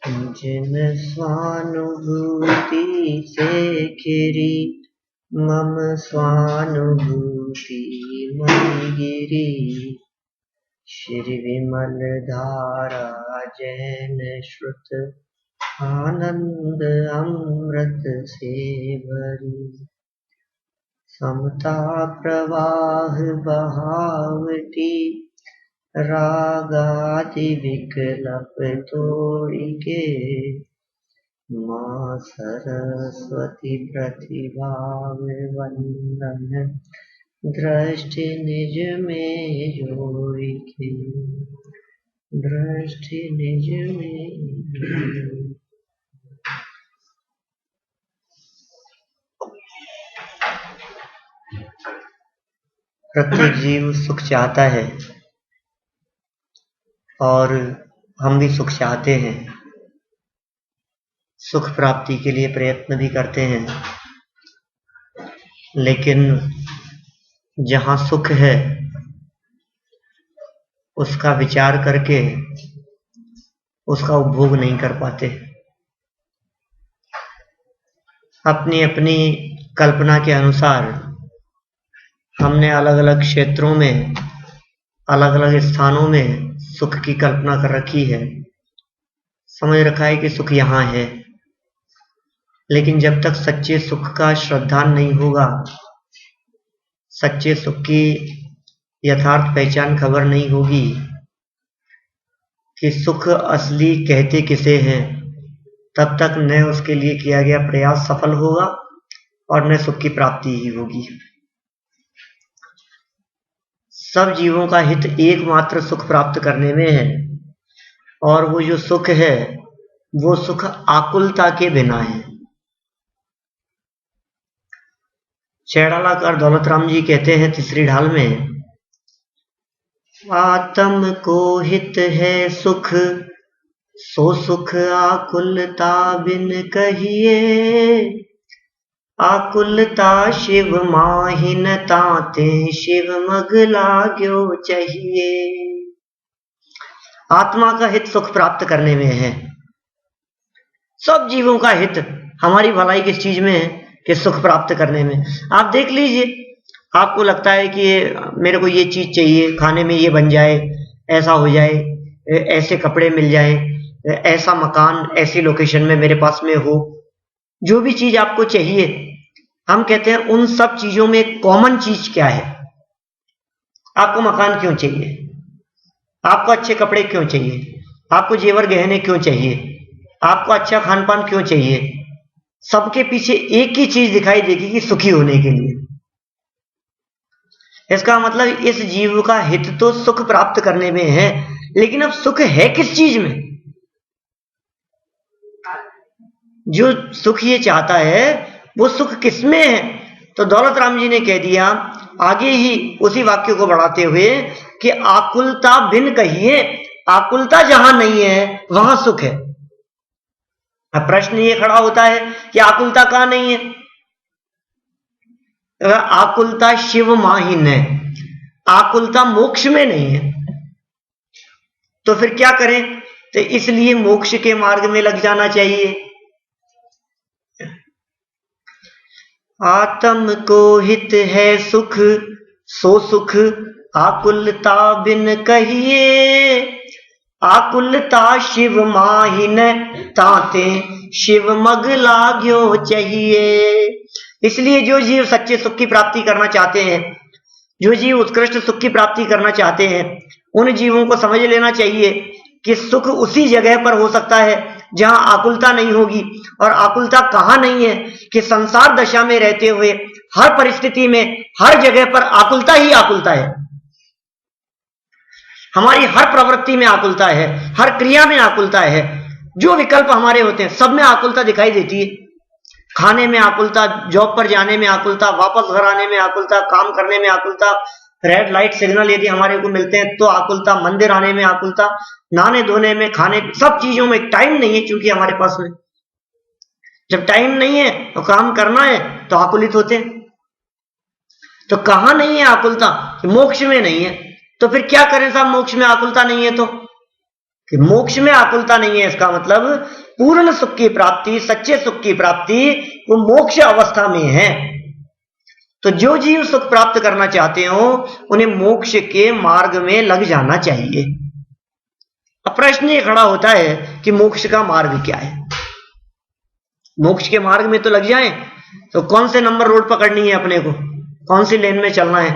जिन स्वानुभूति से घिरी मम स्वानुभूति मई गिरी। श्री विमल धारा जैन श्रुत आनंद अमृत से भरी। समता प्रवाह बहावती रागादि विकल्प तोड़ी के। माँ सरस्वती प्रतिभा वंदन दृष्टि निज में जोड़ी के। दृष्टि निज में। प्रत्येक जीव सुख चाहता है और हम भी सुख चाहते हैं। सुख प्राप्ति के लिए प्रयत्न भी करते हैं, लेकिन जहां सुख है उसका विचार करके उसका उपभोग नहीं कर पाते। अपनी अपनी कल्पना के अनुसार हमने अलग अलग क्षेत्रों में, अलग अलग स्थानों में सुख की कल्पना कर रखी है। समझ रखा है कि सुख यहाँ है, लेकिन जब तक सच्चे सुख का श्रद्धान नहीं होगा, सच्चे सुख की यथार्थ पहचान खबर नहीं होगी कि सुख असली कहते किसे हैं, तब तक न उसके लिए किया गया प्रयास सफल होगा और न सुख की प्राप्ति ही होगी। सब जीवों का हित एकमात्र सुख प्राप्त करने में है, और वो जो सुख है वो सुख आकुलता के बिना है। चैड़ालाकार दौलतराम जी कहते हैं तीसरी ढाल में, आत्म को हित है सुख सो सुख आकुलता बिन कहिए। आकुलता शिव माहिन ताते शिव मग लाग्यो चाहिए। आत्मा का हित सुख प्राप्त करने में है। सब जीवों का हित, हमारी भलाई किस चीज में है? कि सुख प्राप्त करने में। आप देख लीजिए, आपको लगता है कि मेरे को ये चीज चाहिए, खाने में ये बन जाए, ऐसा हो जाए, ऐसे कपड़े मिल जाए, ऐसा मकान ऐसी लोकेशन में मेरे पास में हो। जो भी चीज आपको चाहिए, हम कहते हैं उन सब चीजों में कॉमन चीज क्या है? आपको मकान क्यों चाहिए? आपको अच्छे कपड़े क्यों चाहिए? आपको जेवर गहने क्यों चाहिए? आपको अच्छा खान पान क्यों चाहिए? सबके पीछे एक ही चीज दिखाई देगी कि सुखी होने के लिए। इसका मतलब इस जीव का हित तो सुख प्राप्त करने में है, लेकिन अब सुख है किस चीज में? जो सुख ये चाहता है वो सुख किसमें है? तो दौलतराम जी ने कह दिया आगे ही उसी वाक्य को बढ़ाते हुए कि आकुलता बिन कहिए। आकुलता जहां नहीं है वहां सुख है। अब प्रश्न ये खड़ा होता है कि आकुलता कहां नहीं है? आकुलता शिव माहिन है, आकुलता मोक्ष में नहीं है। तो फिर क्या करें? तो इसलिए मोक्ष के मार्ग में लग जाना चाहिए। आत्म को हित है सुख सो सुख आकुलता बिन कहिए। आकुलता शिव माहिन ताते शिव मग लाग्यो चाहिए। इसलिए जो जीव सच्चे सुख की प्राप्ति करना चाहते हैं, जो जीव उत्कृष्ट सुख की प्राप्ति करना चाहते हैं, उन जीवों को समझ लेना चाहिए कि सुख उसी जगह पर हो सकता है जहां आकुलता नहीं होगी। और आकुलता कहां नहीं है? कि संसार दशा में रहते हुए हर परिस्थिति में हर जगह पर आकुलता ही आकुलता है। हमारी हर प्रवृत्ति में आकुलता है, हर क्रिया में आकुलता है। जो विकल्प हमारे होते हैं सब में आकुलता दिखाई देती है। खाने में आकुलता, जॉब पर जाने में आकुलता, वापस घर आने में आकुलता, काम करने में आकुलता, रेड लाइट सिग्नल यदि हमारे को मिलते हैं तो आकुलता, मंदिर आने में आकुलता, नहाने धोने में, खाने, सब चीजों में टाइम नहीं है चूंकि हमारे पास में। जब टाइम नहीं है तो काम करना है तो आकुलित होते हैं। तो कहां नहीं है आकुलता? मोक्ष में नहीं है। तो फिर क्या करें साहब, मोक्ष में आकुलता नहीं है तो? कि मोक्ष में आकुलता नहीं है, इसका मतलब पूर्ण सुख की प्राप्ति, सच्चे सुख की प्राप्ति वो मोक्ष अवस्था में है। तो जो जीव सुख प्राप्त करना चाहते हो उन्हें मोक्ष के मार्ग में लग जाना चाहिए। अब प्रश्न ये खड़ा होता है कि मोक्ष का मार्ग क्या है? मोक्ष के मार्ग में तो लग जाएं, तो कौन से नंबर रोड पकड़नी है अपने को, कौन सी लेन में चलना है,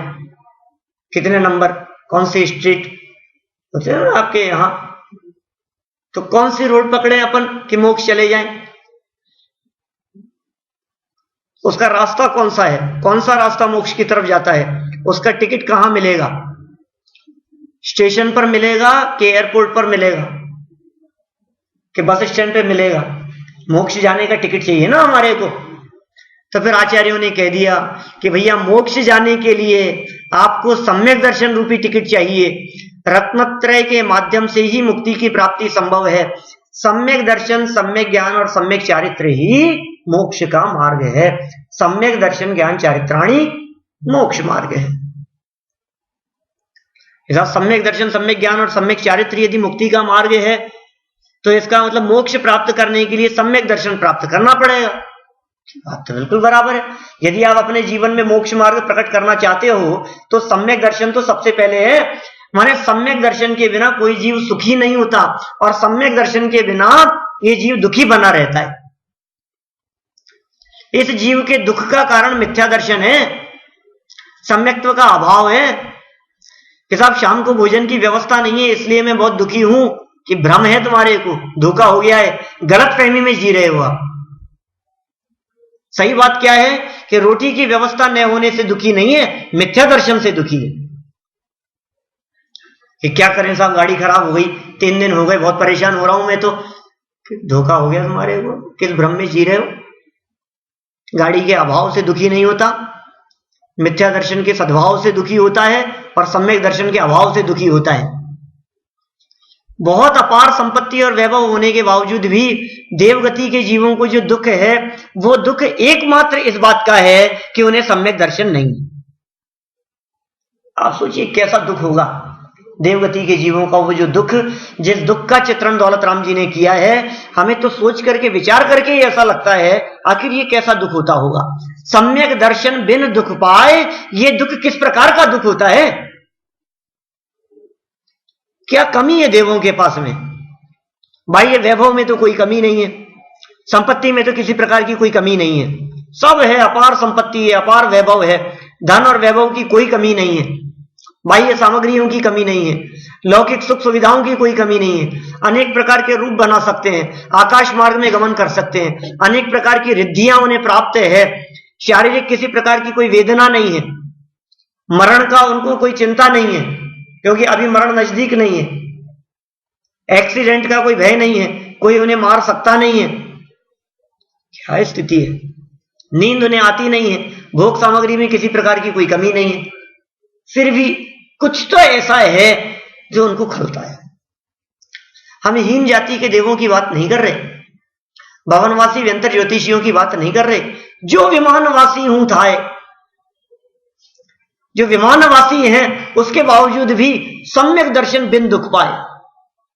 कितने नंबर, कौन सी स्ट्रीट होते हैं ना आपके यहां, तो कौन सी रोड पकड़े अपन कि मोक्ष चले जाएं? उसका रास्ता कौन सा है, कौन सा रास्ता मोक्ष की तरफ जाता है, उसका टिकट कहां मिलेगा, स्टेशन पर मिलेगा कि एयरपोर्ट पर मिलेगा कि बस स्टैंड पे मिलेगा? मोक्ष जाने का टिकट चाहिए ना हमारे को। तो फिर आचार्यों ने कह दिया कि भैया मोक्ष जाने के लिए आपको सम्यक दर्शन रूपी टिकट चाहिए। रत्नत्रय के माध्यम से ही मुक्ति की प्राप्ति संभव है। सम्यक दर्शन, सम्यक ज्ञान और सम्यक चारित्र ही मोक्ष का मार्ग है। सम्यक दर्शन ज्ञान चारित्राणी मोक्ष मार्ग है। ऐसा सम्यक दर्शन, सम्यक ज्ञान और सम्यक चारित्र यदि मुक्ति का मार्ग है तो इसका मतलब मोक्ष प्राप्त करने के लिए सम्यक दर्शन प्राप्त करना पड़ेगा। बात तो बिल्कुल बराबर है। यदि आप अपने जीवन में मोक्ष मार्ग प्रकट करना चाहते हो तो सम्यक दर्शन तो सबसे पहले है। माने सम्यक दर्शन के बिना कोई जीव सुखी नहीं होता और सम्यक दर्शन के बिना ये जीव दुखी बना रहता है। इस जीव के दुख का कारण मिथ्या दर्शन है, सम्यक्त्व का अभाव है कि साहब शाम को भोजन की व्यवस्था नहीं है इसलिए मैं बहुत दुखी हूं, कि भ्रम है तुम्हारे को, धोखा हो गया है, गलत फहमी में जी रहे हो आप। सही बात क्या है कि रोटी की व्यवस्था न होने से दुखी नहीं है, मिथ्या दर्शन से दुखी है कि क्या करें साहब, गाड़ी खराब हो गई, 3 दिन हो गए, बहुत परेशान हो रहा हूं मैं। तो धोखा हो गया तुम्हारे को, किस भ्रम में जी रहे हो? गाड़ी के अभाव से दुखी नहीं होता, मिथ्या दर्शन के सद्भाव से दुखी होता है और सम्यक दर्शन के अभाव से दुखी होता है। बहुत अपार संपत्ति और वैभव होने के बावजूद भी देवगति के जीवों को जो दुख है वो दुख एकमात्र इस बात का है कि उन्हें सम्यक दर्शन नहीं। आप सोचिए कैसा दुख होगा देवगति के जीवों का वो जो दुख, जिस दुख का चित्रण दौलत राम जी ने किया है। हमें तो सोच करके विचार करके ही ऐसा लगता है आखिर ये कैसा दुख होता होगा। सम्यक दर्शन बिन दुख पाए, ये दुख किस प्रकार का दुख होता है? क्या कमी है देवों के पास में? बाह्य वैभव में तो कोई कमी नहीं है, संपत्ति में तो किसी प्रकार की कोई कमी नहीं है, सब है, अपार संपत्ति है, अपार वैभव है, धन और वैभव की कोई कमी नहीं है, बाह्य सामग्रियों की कमी नहीं है, लौकिक सुख सुविधाओं की कोई कमी नहीं है, अनेक प्रकार के रूप बना सकते हैं, आकाश मार्ग में गमन कर सकते हैं, अनेक प्रकार की रिद्धियां उन्हें प्राप्त है, शारीरिक किसी प्रकार की कोई वेदना नहीं है, मरण का उनको कोई चिंता नहीं है क्योंकि अभी मरण नजदीक नहीं है, एक्सीडेंट का कोई भय नहीं है, कोई उन्हें मार सकता नहीं है। क्या स्थिति है? नींद उन्हें आती नहीं है, भोग सामग्री में किसी प्रकार की कोई कमी नहीं है, फिर भी कुछ तो ऐसा है जो उनको खलता है। हम हीन जाति के देवों की बात नहीं कर रहे, भवनवासी व्यंतर ज्योतिषियों की बात नहीं कर रहे, जो विमानवासी हूं थाए, जो विमानवासी हैं उसके बावजूद भी सम्यक दर्शन बिन दुख पाए।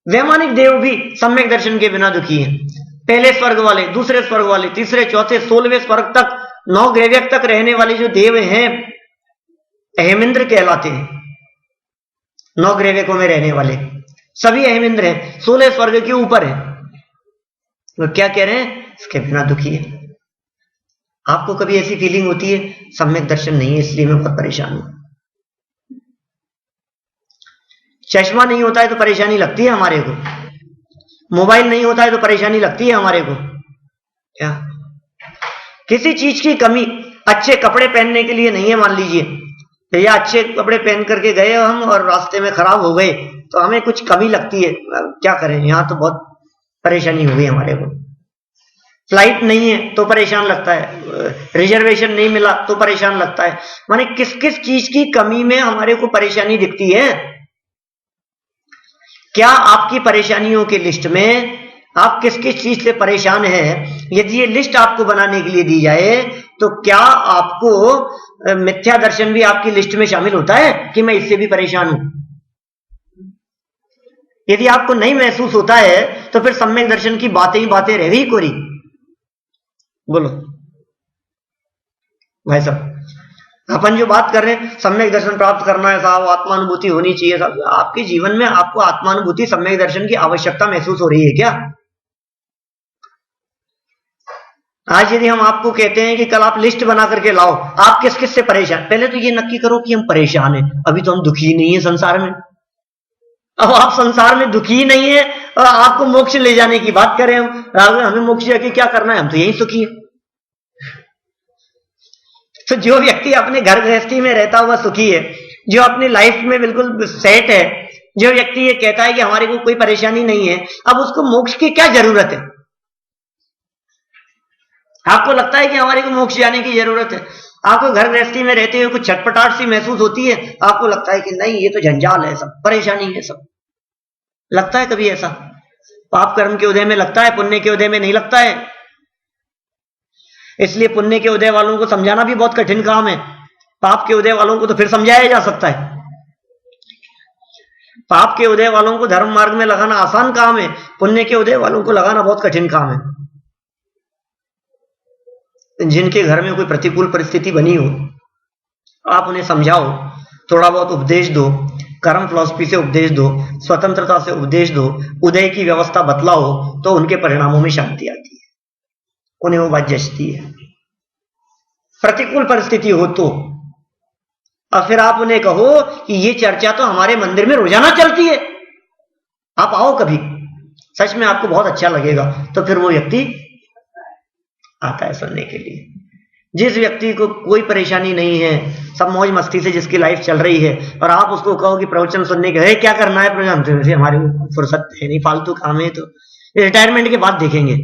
वैमानिक देव भी सम्यक दर्शन के बिना दुखी हैं। पहले स्वर्ग वाले, दूसरे स्वर्ग वाले, तीसरे, चौथे, 16वें स्वर्ग तक, 9 ग्रैव्यक तक रहने वाले जो देव हैं अहेमिंद्र कहलाते हैं। 9 ग्रैव्यकों में रहने वाले सभी अहेमिंद्र हैं, 16 स्वर्ग के ऊपर हैं। वो क्या कह रहे हैं? इसके बिना दुखी है। आपको कभी ऐसी फीलिंग होती है सम्यक दर्शन नहीं है इसलिए मैं बहुत परेशान हूं? चश्मा नहीं होता है तो परेशानी लगती है हमारे को, मोबाइल नहीं होता है तो परेशानी लगती है हमारे को। क्या किसी चीज की कमी, अच्छे कपड़े पहनने के लिए नहीं है, मान लीजिए भैया अच्छे कपड़े पहन करके गए हम और रास्ते में खराब हो गए तो हमें कुछ कमी लगती है, क्या करें, यहां तो बहुत परेशानी हो गई हमारे को। फ्लाइट नहीं है तो परेशान लगता है, रिजर्वेशन नहीं मिला तो परेशान लगता है। माने किस किस चीज की कमी में हमारे को परेशानी दिखती है? क्या आपकी परेशानियों की लिस्ट में आप किस किस चीज से परेशान हैं? यदि ये लिस्ट आपको बनाने के लिए दी जाए तो क्या आपको मिथ्या दर्शन भी आपकी लिस्ट में शामिल होता है कि मैं इससे भी परेशान हूं? यदि आपको नहीं महसूस होता है तो फिर सम्यक दर्शन की बातें ही बातें रह गई कोरी। बोलो भाई साहब, अपन जो बात कर रहे हैं सम्यक दर्शन प्राप्त करना है साहब, आत्मानुभूति होनी चाहिए साहब, आपके जीवन में आपको आत्मानुभूति सम्यक दर्शन की आवश्यकता महसूस हो रही है क्या? आज यदि हम आपको कहते हैं कि कल आप लिस्ट बना करके लाओ, आप किस किस से परेशान, पहले तो ये नक्की करो कि हम परेशान हैं। अभी तो हम दुखी नहीं है संसार में। अब आप संसार में दुखी नहीं है और आपको मोक्ष ले जाने की बात करें हम, हमें मोक्ष जाके क्या करना है, हम तो यही सुखी है। तो जो व्यक्ति अपने घर गृहस्थी में रहता हुआ सुखी है, जो अपनी लाइफ में बिल्कुल सेट है, जो व्यक्ति ये कहता है कि हमारे को कोई परेशानी नहीं है, अब उसको मोक्ष की क्या जरूरत है? आपको लगता है कि हमारे को मोक्ष जाने की जरूरत है? आपको घर गृहस्थी में रहते हुए कुछ छटपटाहट सी महसूस होती है? आपको लगता है कि नहीं ये तो जंजाल है, सब परेशानी है सब? लगता है कभी ऐसा? पाप कर्म के उदय में लगता है, पुण्य के उदय में नहीं लगता है। इसलिए पुण्य के उदय वालों को समझाना भी बहुत कठिन काम है। पाप के उदय वालों को तो फिर समझाया जा सकता है। पाप के उदय वालों को धर्म मार्ग में लगाना आसान काम है, पुण्य के उदय वालों को लगाना बहुत कठिन काम है। जिनके घर में कोई प्रतिकूल परिस्थिति बनी हो, आप उन्हें समझाओ, थोड़ा बहुत उपदेश दो, कर्म फिलॉसफी से उपदेश दो, स्वतंत्रता से उपदेश दो, उदय की व्यवस्था बतलाओ, तो उनके परिणामों में शांति आती है, उन्हें वो बात जचती है। प्रतिकूल परिस्थिति हो तो और फिर आप उन्हें कहो कि ये चर्चा तो हमारे मंदिर में रोजाना चलती है, आप आओ कभी, सच में आपको बहुत अच्छा लगेगा। तो फिर वो व्यक्ति आता है सुनने के लिए। जिस व्यक्ति को कोई परेशानी नहीं है, सब मौज मस्ती से जिसकी लाइफ चल रही है, और आप उसको कहो कि प्रवचन सुनने के, है क्या करना है प्रवचन से, हमारे फुर्सत है नहीं, फालतू काम है, तो रिटायरमेंट के बाद देखेंगे,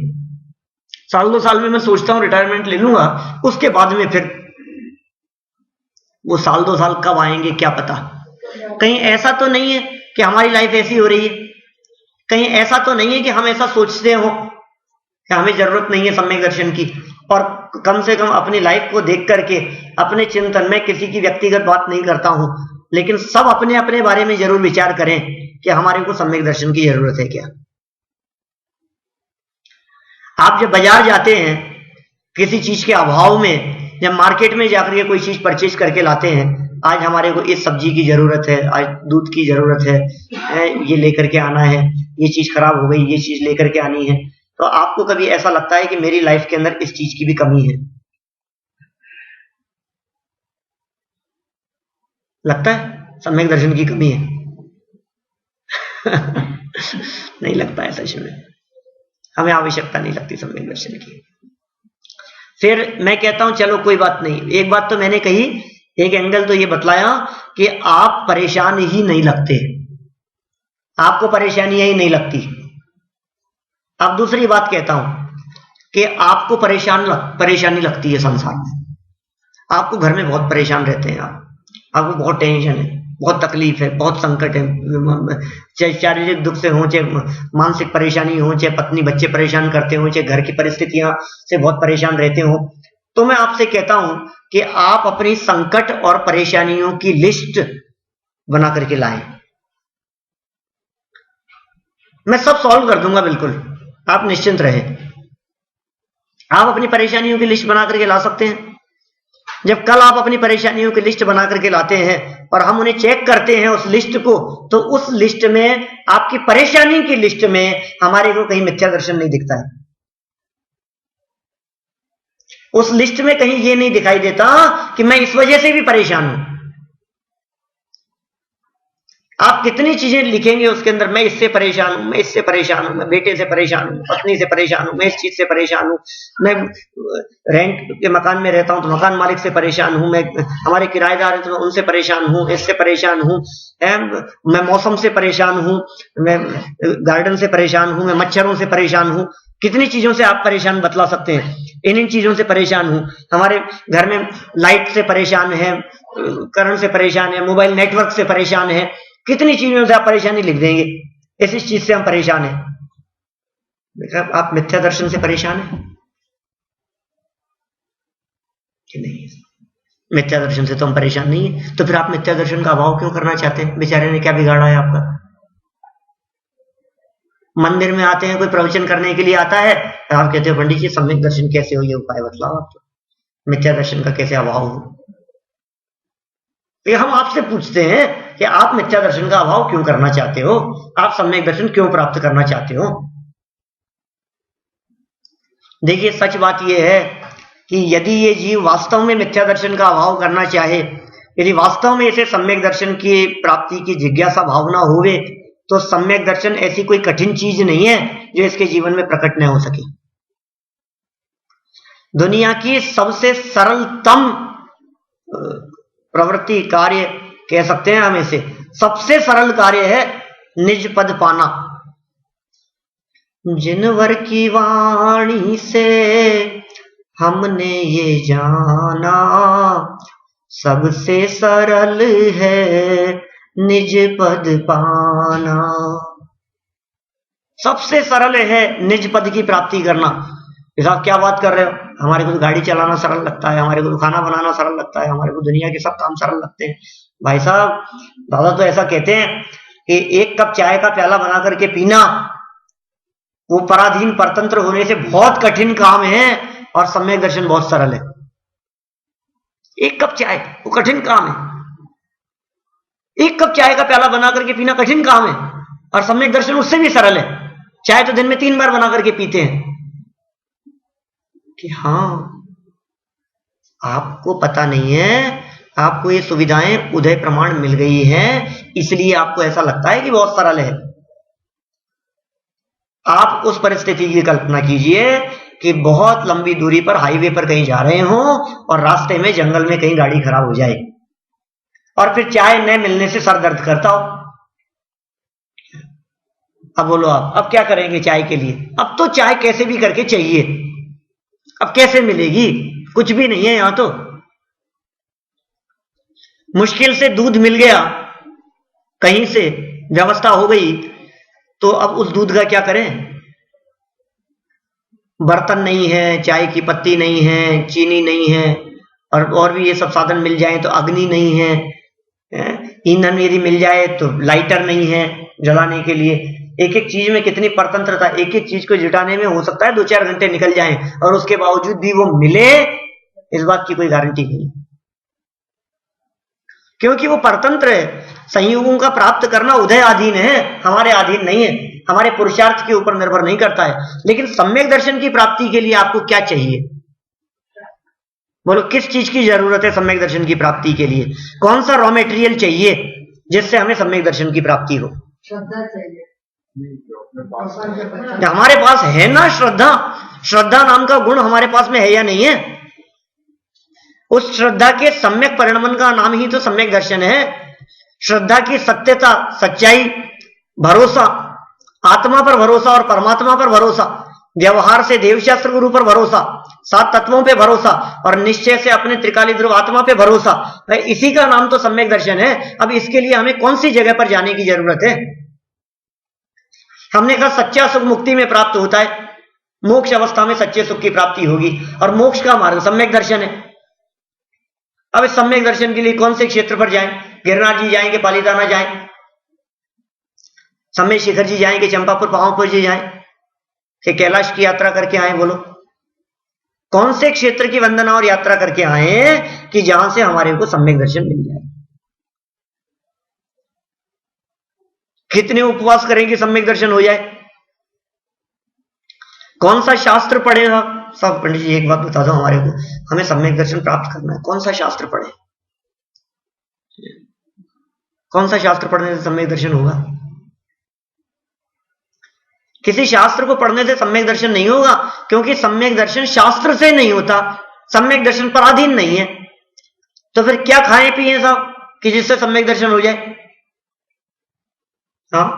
साल 2 साल में मैं सोचता हूं रिटायरमेंट ले लूंगा, उसके बाद में फिर वो साल 2 साल कब आएंगे क्या पता। कहीं ऐसा तो नहीं है कि हमारी लाइफ ऐसी हो रही है, कहीं ऐसा तो नहीं है कि हम ऐसा सोचते हो कि हमें जरूरत नहीं है सम्यक दर्शन की, और कम से कम अपनी लाइफ को देख करके अपने चिंतन में किसी की व्यक्तिगत बात नहीं करता हूं, लेकिन सब अपने अपने बारे में जरूर विचार करें कि हमारे को सम्यक दर्शन की जरूरत है क्या। आप जब बाजार जाते हैं किसी चीज के अभाव में, जब मार्केट में जाकर के कोई चीज परचेज करके लाते हैं, आज हमारे को इस सब्जी की जरूरत है, आज दूध की जरूरत है, ये लेकर के आना है, ये चीज खराब हो गई, ये चीज लेकर के आनी है, तो आपको कभी ऐसा लगता है कि मेरी लाइफ के अंदर इस चीज की भी कमी है? लगता है सम्यक दर्शन की कमी है? नहीं लगता है सच में, हमें आवश्यकता नहीं लगती सम्यक दर्शन की। फिर मैं कहता हूं चलो कोई बात नहीं, एक बात तो मैंने कही, एक एंगल तो ये बतलाया कि आप परेशान ही नहीं लगते, आपको परेशानियां ही नहीं लगती। अब दूसरी बात कहता हूं कि आपको परेशानी लगती है संसार में, आपको घर में बहुत परेशान रहते हैं, आपको बहुत टेंशन है, बहुत तकलीफ है, बहुत संकट है, चाहे शारीरिक दुख से हो, चाहे मानसिक परेशानी हो, चाहे पत्नी बच्चे परेशान करते हो, चाहे घर की परिस्थितियां से बहुत परेशान रहते हो, तो मैं आपसे कहता हूं कि आप अपनी संकट और परेशानियों की लिस्ट बना करके लाएं। मैं सब सॉल्व कर दूंगा, बिल्कुल आप निश्चिंत रहें। आप अपनी परेशानियों की लिस्ट बना करके ला सकते हैं। जब कल आप अपनी परेशानियों की लिस्ट बना करके लाते हैं और हम उन्हें चेक करते हैं उस लिस्ट को, तो उस लिस्ट में, आपकी परेशानी की लिस्ट में हमारे को कहीं मिथ्या दर्शन नहीं दिखता है। उस लिस्ट में कहीं ये नहीं दिखाई देता कि मैं इस वजह से भी परेशान हूं। आप कितनी चीजें लिखेंगे उसके अंदर, मैं इससे परेशान हूं, मैं इससे परेशान हूं, मैं बेटे से परेशान हूं, पत्नी से परेशान हूं, मैं इस चीज से परेशान हूं, मैं रेंट के मकान में रहता हूं तो मकान मालिक से परेशान हूं, मैं हमारे किराएदार हैं तो मैं उनसे परेशान हूं, इससे परेशान हूं, मैं मौसम से परेशान हूं, मैं गार्डन से परेशान हूं, मैं मच्छरों से परेशान हूं। कितनी चीजों से आप परेशान बतला सकते हैं। इन चीजों से परेशान हूं, हमारे घर में लाइट से परेशान है, करंट से परेशान है, मोबाइल नेटवर्क से परेशान है, कितनी चीजों से आप परेशानी लिख देंगे, इस चीज से हम परेशान हैं। आप मिथ्या दर्शन से परेशान हैं कि नहीं? मिथ्या दर्शन से तो हम परेशान नहीं है, तो फिर आप मिथ्या दर्शन का अभाव क्यों करना चाहते हैं? बेचारे ने क्या बिगाड़ा है आपका? मंदिर में आते हैं, कोई प्रवचन करने के लिए आता है, आप कहते हो पंडित जी सम्यक दर्शन कैसे हो, ये उपाय बतलाओ आप, मिथ्या दर्शन का कैसे अभाव हो। ये हम आपसे पूछते हैं कि आप मिथ्या दर्शन का अभाव क्यों करना चाहते हो, आप सम्यक दर्शन क्यों प्राप्त करना चाहते हो। देखिए सच बात यह है कि यदि ये जीव वास्तव में मिथ्या दर्शन का अभाव करना चाहे, यदि वास्तव में इसे सम्यक दर्शन की प्राप्ति की जिज्ञासा भावना होवे, तो सम्यक दर्शन ऐसी कोई कठिन चीज नहीं है जो इसके जीवन में प्रकट न हो सके। दुनिया की सबसे सरलतम प्रवृत्ति कार्य कह सकते हैं हम इसे, सबसे सरल कार्य है निज पद पाना। जिनवर की वाणी से हमने ये जाना, सबसे सरल है निज पद पाना। सबसे सरल है निज पद की प्राप्ति करना। आप क्या बात कर रहे हो, हमारे को तो गाड़ी चलाना सरल लगता है, हमारे को तो खाना बनाना सरल लगता है, हमारे को दुनिया के सब काम सरल लगते हैं। भाई साहब, दादा तो ऐसा कहते हैं कि एक कप चाय का प्याला बना करके पीना वो पराधीन परतंत्र होने से बहुत कठिन काम है, और सम्यक दर्शन बहुत सरल है। एक कप चाय वो कठिन काम है, एक कप चाय का प्याला बना करके पीना कठिन काम है, और सम्यक दर्शन उससे भी सरल है। चाय तो दिन में 3 बार बना करके पीते हैं। कि हाँ, आपको पता नहीं है, आपको ये सुविधाएं उदय प्रमाण मिल गई हैं, इसलिए आपको ऐसा लगता है कि बहुत सरल है। आप उस परिस्थिति की कल्पना कीजिए कि बहुत लंबी दूरी पर हाईवे पर कहीं जा रहे हो और रास्ते में जंगल में कहीं गाड़ी खराब हो जाए और फिर चाय न मिलने से सर दर्द करता हो। अब बोलो आप अब क्या करेंगे चाय के लिए। अब तो चाय कैसे भी करके चाहिए, अब कैसे मिलेगी, कुछ भी नहीं है यहां तो। मुश्किल से दूध मिल गया, कहीं से व्यवस्था हो गई, तो अब उस दूध का क्या करें। बर्तन नहीं है, चाय की पत्ती नहीं है, चीनी नहीं है, और भी ये सब साधन मिल जाए तो अग्नि नहीं है, ईंधन यदि मिल जाए तो लाइटर नहीं है जलाने के लिए। एक एक चीज में कितनी परतंत्रता, एक एक चीज को जुटाने में हो सकता है 2-4 घंटे निकल जाएं, और उसके बावजूद भी वो मिले इस बात की कोई गारंटी नहीं, क्योंकि वो परतंत्र है। संयोगों का प्राप्त करना उदय अधीन है, हमारे अधीन नहीं है, हमारे पुरुषार्थ के ऊपर निर्भर नहीं करता है। लेकिन सम्यक दर्शन की प्राप्ति के लिए आपको क्या चाहिए, बोलो किस चीज की जरूरत है सम्यक दर्शन की प्राप्ति के लिए। कौन सा रॉ मेटेरियल चाहिए जिससे हमें सम्यक दर्शन की प्राप्ति हो। श्रद्धा चाहिए, हमारे पास है ना श्रद्धा। श्रद्धा नाम का गुण हमारे पास में है या नहीं है। उस श्रद्धा के सम्यक परिणमन का नाम ही तो सम्यक दर्शन है। श्रद्धा की सत्यता, सच्चाई, भरोसा, आत्मा पर भरोसा और परमात्मा पर भरोसा, व्यवहार से देवशास्त्र गुरु पर भरोसा, 7 तत्वों पे भरोसा और निश्चय से अपने त्रिकाली ध्रुव आत्मा पे भरोसा, इसी का नाम तो सम्यक दर्शन है। अब इसके लिए हमें कौन सी जगह पर जाने की जरूरत है। हमने कहा सच्चा सुख मुक्ति में प्राप्त होता है, मोक्ष अवस्था में सच्चे सुख की प्राप्ति होगी, और मोक्ष का मार्ग सम्यक दर्शन है। अब इस सम्यक दर्शन के लिए कौन से क्षेत्र पर जाएं। गिरनार जी जाएंगे, पालीताना जाएं, सम्य शिखर जी जाएंगे, चंपापुर पावापुर जी जाएं, कि कैलाश की यात्रा करके आए। बोलो कौन से क्षेत्र की वंदना और यात्रा करके आए कि जहां से हमारे को सम्यक दर्शन मिल जाए। कितने उपवास करेंगे सम्यक दर्शन हो जाए। कौन सा शास्त्र पढ़ेगा। सब पंडित जी एक बात बता दो हमारे को, हमें सम्यक दर्शन प्राप्त करना है, कौन सा शास्त्र पढ़े, कौन सा शास्त्र पढ़ने से सम्यक दर्शन होगा। किसी शास्त्र को पढ़ने से सम्यक दर्शन नहीं होगा, क्योंकि सम्यक दर्शन शास्त्र से नहीं होता, सम्यक दर्शन पराधीन नहीं है। तो फिर क्या खाएं पिए साहब कि जिससे सम्यक दर्शन हो जाए। हाँ,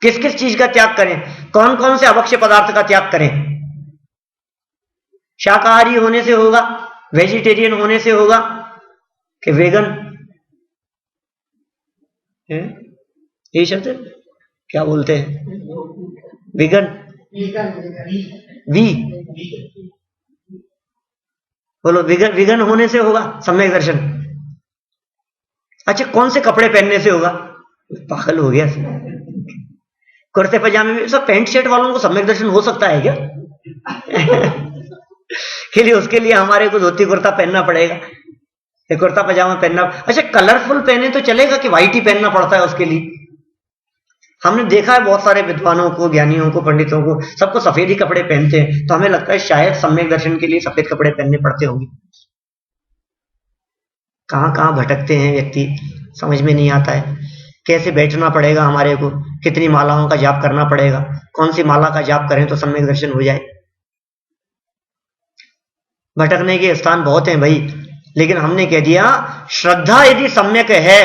किस किस चीज का त्याग करें, कौन कौन से अभक्ष्य पदार्थ का त्याग करें। शाकाहारी होने से होगा, वेजिटेरियन होने से होगा, कि वेगन, ये शब्द क्या बोलते हैं, वेगन, वी, बोलो विघन होने से होगा सम्यक दर्शन। अच्छा, कौन से कपड़े पहनने से होगा। पागल हो गया। कुर्ते पजामे में सब पैंट शर्ट वालों को सम्यक दर्शन हो सकता है क्या? के लिए उसके लिए हमारे को धोती कुर्ता पहनना पड़ेगा, कुर्ता पजामा पहनना। अच्छा, कलरफुल पहने तो चलेगा कि व्हाइट ही पहनना पड़ता है उसके लिए? हमने देखा है बहुत सारे विद्वानों को, ज्ञानियों को, पंडितों को, सबको सफेद ही कपड़े पहनते हैं, तो हमें लगता है शायद सम्यक दर्शन के लिए सफेद कपड़े पहनने पड़ते होंगे। कहां कहां भटकते हैं व्यक्ति, समझ में नहीं आता है। कैसे बैठना पड़ेगा हमारे को, कितनी मालाओं का जाप करना पड़ेगा, कौन सी माला का जाप करें तो सम्यक दर्शन हो जाए। भटकने के स्थान बहुत हैं भाई, लेकिन हमने कह दिया श्रद्धा यदि सम्यक है,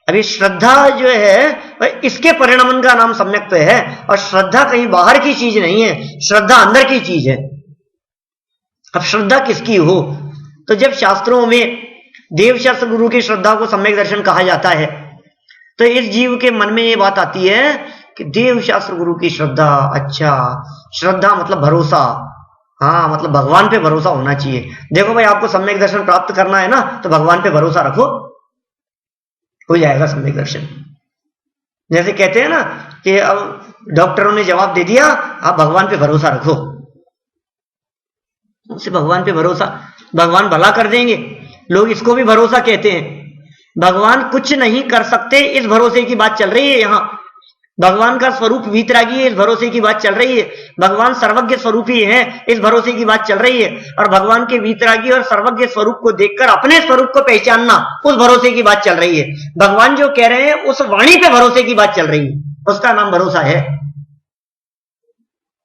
अभी श्रद्धा जो है इसके परिणमन का नाम सम्यक है, और श्रद्धा कहीं बाहर की चीज नहीं है, श्रद्धा अंदर की चीज है। अब श्रद्धा किसकी हो? तो जब शास्त्रों में देवशास्त्र गुरु की श्रद्धा को सम्यक दर्शन कहा जाता है, तो इस जीव के मन में ये बात आती है कि देवशास्त्र गुरु की श्रद्धा, अच्छा श्रद्धा मतलब भरोसा, हाँ मतलब भगवान पे भरोसा होना चाहिए। देखो भाई, आपको सम्यक दर्शन प्राप्त करना है ना, तो भगवान पे भरोसा रखो, हो जाएगा सम्यक दर्शन। जैसे कहते हैं ना कि अब डॉक्टरों ने जवाब दे दिया, आप भगवान पे भरोसा रखो, उससे भगवान पे भरोसा, भगवान भला कर देंगे। लोग इसको भी भरोसा कहते हैं। भगवान कुछ नहीं कर सकते, इस भरोसे की बात चल रही है यहां। भगवान का स्वरूप वीतरागी है, इस भरोसे की बात चल रही है। भगवान सर्वज्ञ स्वरूपी है, इस भरोसे की बात चल रही है। और भगवान के वीतरागी और सर्वज्ञ स्वरूप को देखकर अपने स्वरूप को पहचानना, उस भरोसे की बात चल रही है। भगवान जो कह रहे हैं उस वाणी पे भरोसे की बात चल रही है, उसका नाम भरोसा है।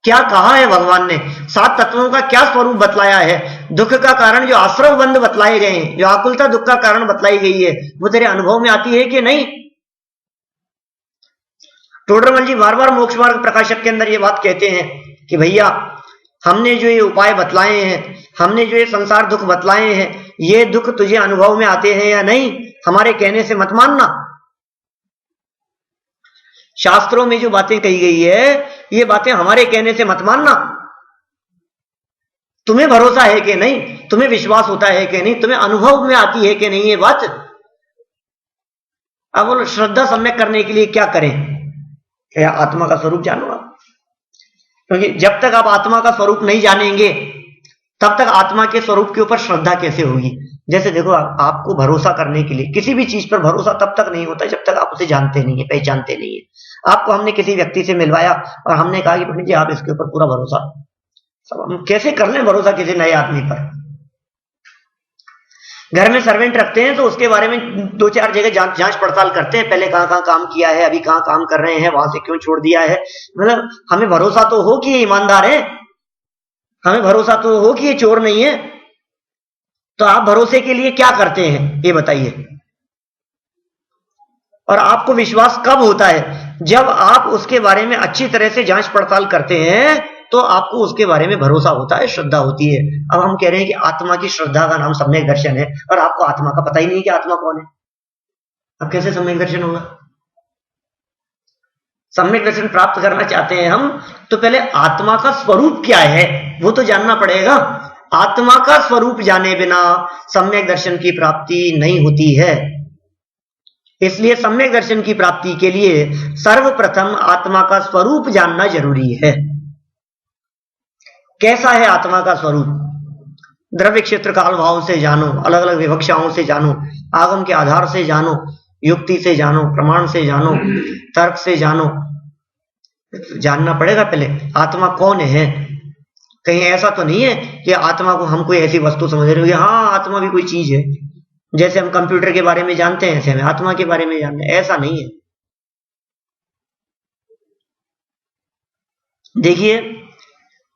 क्या कहा है भगवान ने, 7 तत्वों का क्या स्वरूप बतलाया है, दुख का कारण जो आश्रव बंध बतलाए गए हैं, जो आकुलता दुख का कारण बतलाई गई है, वो तेरे अनुभव में आती है कि नहीं? टोडरमल जी बार बार मोक्ष मार्ग प्रकाशक के अंदर ये बात कहते हैं कि भैया हमने जो ये उपाय बतलाए हैं, हमने जो ये संसार दुख बतलाए हैं, ये दुख तुझे अनुभव में आते हैं या नहीं, हमारे कहने से मत मानना। शास्त्रों में जो बातें कही गई है, ये बातें हमारे कहने से मत मानना। तुम्हें भरोसा है कि नहीं, तुम्हें विश्वास होता है कि नहीं, तुम्हें अनुभव में आती है कि नहीं ये बात। अब बोलो श्रद्धा सम्यक करने के लिए क्या करें? क्या आत्मा का स्वरूप जानो आप, क्योंकि जब तक आप आत्मा का स्वरूप नहीं जानेंगे तब तक आत्मा के स्वरूप के ऊपर श्रद्धा कैसे होगी। जैसे देखो, आपको भरोसा करने के लिए किसी भी चीज पर भरोसा तब तक नहीं होता जब तक आप उसे जानते नहीं है, पहचानते नहीं है। आपको हमने किसी व्यक्ति से मिलवाया और हमने कहा कि पंडित जी आप इसके ऊपर पूरा भरोसा, सब हम कैसे कर लें भरोसा किसी नए आदमी पर? घर में सर्वेंट रखते हैं तो उसके बारे में 2-4 जगह जांच पड़ताल करते हैं, पहले कहां कहां काम किया है, अभी कहां काम कर रहे हैं, वहां से क्यों छोड़ दिया है। मतलब हमें भरोसा तो हो कि ये ईमानदार है, हमें भरोसा तो हो कि ये चोर नहीं है। तो आप भरोसे के लिए क्या करते हैं ये बताइए। और आपको विश्वास कब होता है? जब आप उसके बारे में अच्छी तरह से जांच पड़ताल करते हैं तो आपको उसके बारे में भरोसा होता है, श्रद्धा होती है। अब हम कह रहे हैं कि आत्मा की श्रद्धा का नाम सम्यक दर्शन है, और आपको आत्मा का पता ही नहीं कि आत्मा कौन है। अब कैसे सम्यक दर्शन होगा? सम्यक दर्शन प्राप्त करना चाहते हैं हम, तो पहले आत्मा का स्वरूप क्या है वो तो जानना पड़ेगा। आत्मा का स्वरूप जाने बिना सम्यक दर्शन की प्राप्ति नहीं होती है। इसलिए सम्यक दर्शन की प्राप्ति के लिए सर्वप्रथम आत्मा का स्वरूप जानना जरूरी है। कैसा है आत्मा का स्वरूप? द्रव्य क्षेत्र काल भाव से जानो, अलग अलग विवक्षाओं से जानो, आगम के आधार से जानो, युक्ति से जानो, प्रमाण से जानो, तर्क से जानो। जानना पड़ेगा पहले आत्मा कौन है। कहीं ऐसा तो नहीं है कि आत्मा को हम कोई ऐसी वस्तु समझ रहे हो, हाँ आत्मा भी कोई चीज है, जैसे हम कंप्यूटर के बारे में जानते हैं ऐसे हमें आत्मा के बारे में जानते हैं, ऐसा नहीं है। देखिए,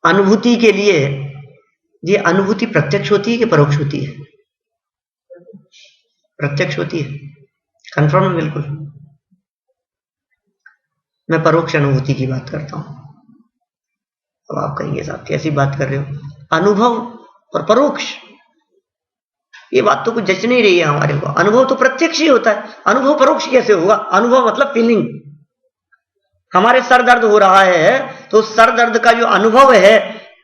अनुभूति के लिए ये अनुभूति प्रत्यक्ष होती है कि परोक्ष होती है? प्रत्यक्ष होती है, कंफर्म है बिल्कुल। मैं परोक्ष अनुभूति की बात करता हूं। अब आप कहेंगे साहब कैसी बात कर रहे हो, अनुभव और परोक्ष, ये बात तो कुछ जच नहीं रही है हमारे को। अनुभव तो प्रत्यक्ष ही होता है, अनुभव परोक्ष कैसे होगा? अनुभव मतलब फीलिंग। हमारे सर दर्द हो रहा है तो सर दर्द का जो अनुभव है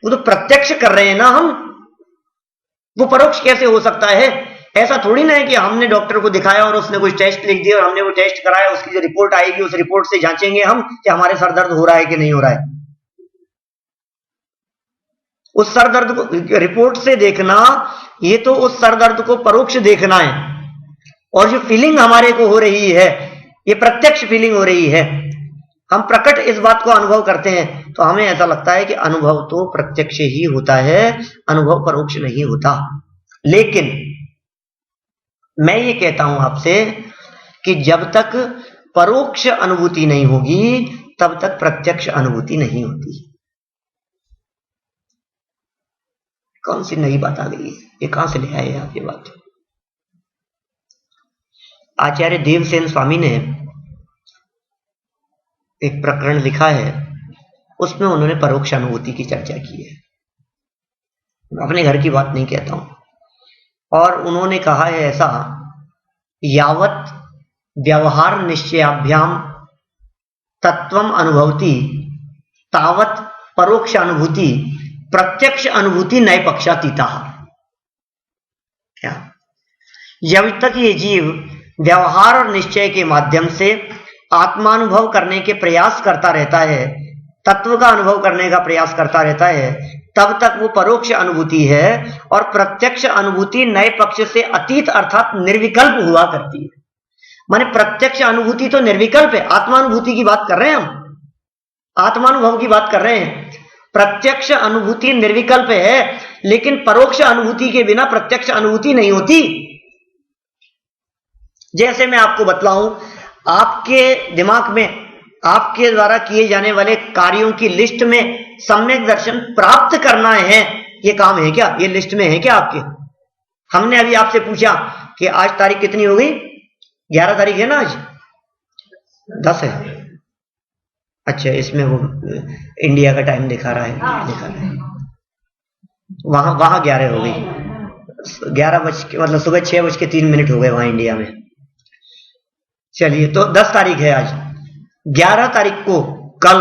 वो तो प्रत्यक्ष कर रहे हैं ना हम, वो परोक्ष कैसे हो सकता है? ऐसा थोड़ी ना है कि हमने डॉक्टर को दिखाया और उसने कुछ टेस्ट लिख दिया और हमने वो टेस्ट कराया, उसकी जो रिपोर्ट आएगी उस रिपोर्ट से जांचेंगे हम कि हमारे सर दर्द हो रहा है कि नहीं हो रहा है। उस सर दर्द को रिपोर्ट से देखना, ये तो उस सर दर्द को परोक्ष देखना है, और जो फीलिंग हमारे को हो रही है ये प्रत्यक्ष फीलिंग हो रही है। हम प्रकट इस बात को अनुभव करते हैं तो हमें ऐसा लगता है कि अनुभव तो प्रत्यक्ष ही होता है, अनुभव परोक्ष नहीं होता। लेकिन मैं ये कहता हूं आपसे कि जब तक परोक्ष अनुभूति नहीं होगी तब तक प्रत्यक्ष अनुभूति नहीं होती। कौन सी नई बात आ गई है, ये कहां से ले आए आप ये बात? आचार्य देवसेन स्वामी ने एक प्रकरण लिखा है, उसमें उन्होंने परोक्ष अनुभूति की चर्चा की है। अपने घर की बात नहीं कहता हूं। और उन्होंने कहा है ऐसा, यावत व्यवहार निश्चयाभ्याम तत्वम अनुभवती तावत परोक्ष अनुभूति प्रत्यक्ष अनुभूति नए पक्षातीता। क्या? जब तक ये जीव व्यवहार और निश्चय के माध्यम से आत्मानुभव करने के प्रयास करता रहता है, तत्व का अनुभव करने का प्रयास करता रहता है, तब तक वो परोक्ष अनुभूति है। और प्रत्यक्ष अनुभूति नए पक्ष से अतीत अर्थात निर्विकल्प हुआ करती है। माने प्रत्यक्ष अनुभूति तो निर्विकल्प है, आत्मानुभूति की बात कर रहे हैं हम, आत्मानुभव की बात कर रहे हैं। प्रत्यक्ष अनुभूति निर्विकल्प है, लेकिन परोक्ष अनुभूति के बिना प्रत्यक्ष अनुभूति नहीं होती। जैसे मैं आपको बतलाऊं, आपके दिमाग में आपके द्वारा किए जाने वाले कार्यों की लिस्ट में सम्यक दर्शन प्राप्त करना है, ये काम है क्या? ये लिस्ट में है क्या आपके? हमने अभी आपसे पूछा कि आज तारीख कितनी हो गई? 11 तारीख है ना आज? 10 है। अच्छा, इसमें वो इंडिया का टाइम दिखा रहा है, वहां 11 हो गई, 11 बज के मतलब सुबह 6:03 हो गए वहां इंडिया में। चलिए, तो 10 तारीख है आज। 11 तारीख को कल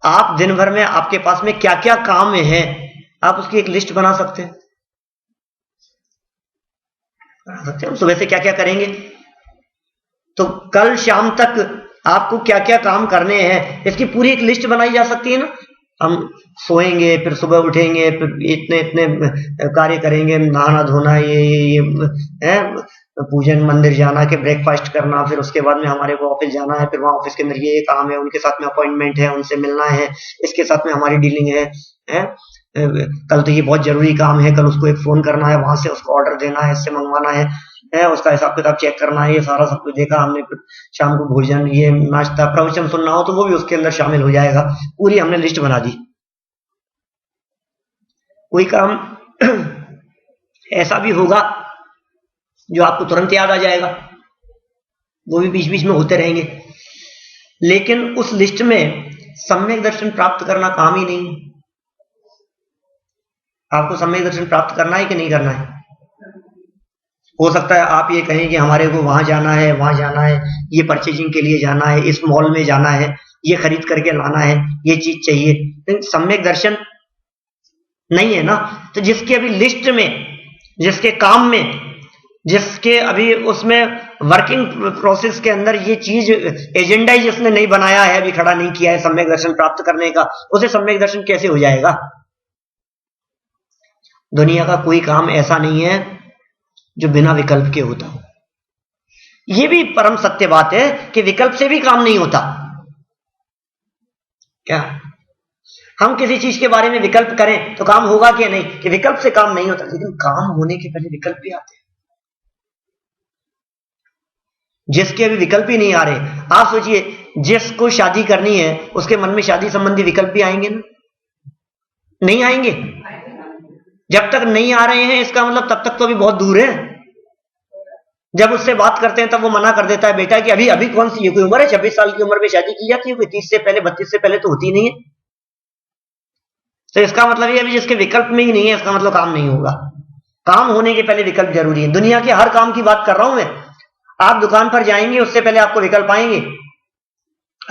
आप दिन भर में आपके पास में क्या क्या काम है, आप उसकी एक लिस्ट बना सकते हैं। हम सुबह से क्या क्या करेंगे, तो कल शाम तक आपको क्या क्या काम करने हैं इसकी पूरी एक लिस्ट बनाई जा सकती है ना। हम सोएंगे, फिर सुबह उठेंगे, फिर इतने इतने कार्य करेंगे, नहाना धोना, ये पूजन, मंदिर जाना, के ब्रेकफास्ट करना, फिर उसके बाद में हमारे को ऑफिस जाना है, फिर वहां ऑफिस के अंदर ये काम है, उनके साथ में अपॉइंटमेंट है, उनसे मिलना है, इसके साथ में हमारी डीलिंग है? कल तो ये बहुत जरूरी काम है, कल उसको एक फोन करना है, वहां से उसको ऑर्डर देना है, इससे मंगवाना है, उसका हिसाब किताब चेक करना है, ये सारा सब कुछ देखा हमने। शाम को भोजन, ये नाश्ता, प्रवचन सुनना हो तो वो भी उसके अंदर शामिल हो जाएगा। पूरी हमने लिस्ट बना दी। कोई काम ऐसा भी होगा जो आपको तुरंत याद आ जाएगा, वो भी बीच बीच में होते रहेंगे, लेकिन उस लिस्ट में सम्यक दर्शन प्राप्त करना काम ही नहीं है। आपको सम्यक दर्शन प्राप्त करना है कि नहीं करना है? हो सकता है आप ये कहें कि हमारे को वहां जाना है, वहां जाना है, ये परचेजिंग के लिए जाना है, इस मॉल में जाना है, ये खरीद करके लाना है, ये चीज चाहिए, लेकिन सम्यक दर्शन नहीं है ना। तो जिसके अभी लिस्ट में, जिसके काम में, जिसके अभी उसमें वर्किंग प्रोसेस के अंदर ये चीज एजेंडा ही जिसने नहीं बनाया है, अभी खड़ा नहीं किया है सम्यक दर्शन प्राप्त करने का, उसे सम्यक दर्शन कैसे हो जाएगा? दुनिया का कोई काम ऐसा नहीं है जो बिना विकल्प के होता हो। यह भी परम सत्य बात है कि विकल्प से भी काम नहीं होता। क्या हम किसी चीज के बारे में विकल्प करें तो काम होगा क्या? नहीं, कि विकल्प से काम नहीं होता, लेकिन काम होने के पहले विकल्प भी आते हैं। जिसके अभी विकल्प ही नहीं आ रहे, आप सोचिए, जिसको शादी करनी है उसके मन में शादी संबंधी विकल्प भी आएंगे ना? नहीं आएंगे। जब तक नहीं आ रहे हैं इसका मतलब तब तक तो अभी बहुत दूर है। जब उससे बात करते हैं तब वो मना कर देता है, बेटा कि अभी अभी कौन सी ये कोई उम्र है, 26 साल की उम्र में शादी की जाती है, कोई 30 से पहले 32 से पहले तो होती नहीं है। तो इसका मतलब ये अभी जिसके विकल्प में ही नहीं है, इसका मतलब काम नहीं होगा। काम होने के पहले विकल्प जरूरी है। दुनिया के हर काम की बात कर रहा हूं मैं। आप दुकान पर जाएंगे उससे पहले आपको विकल्प आएंगे,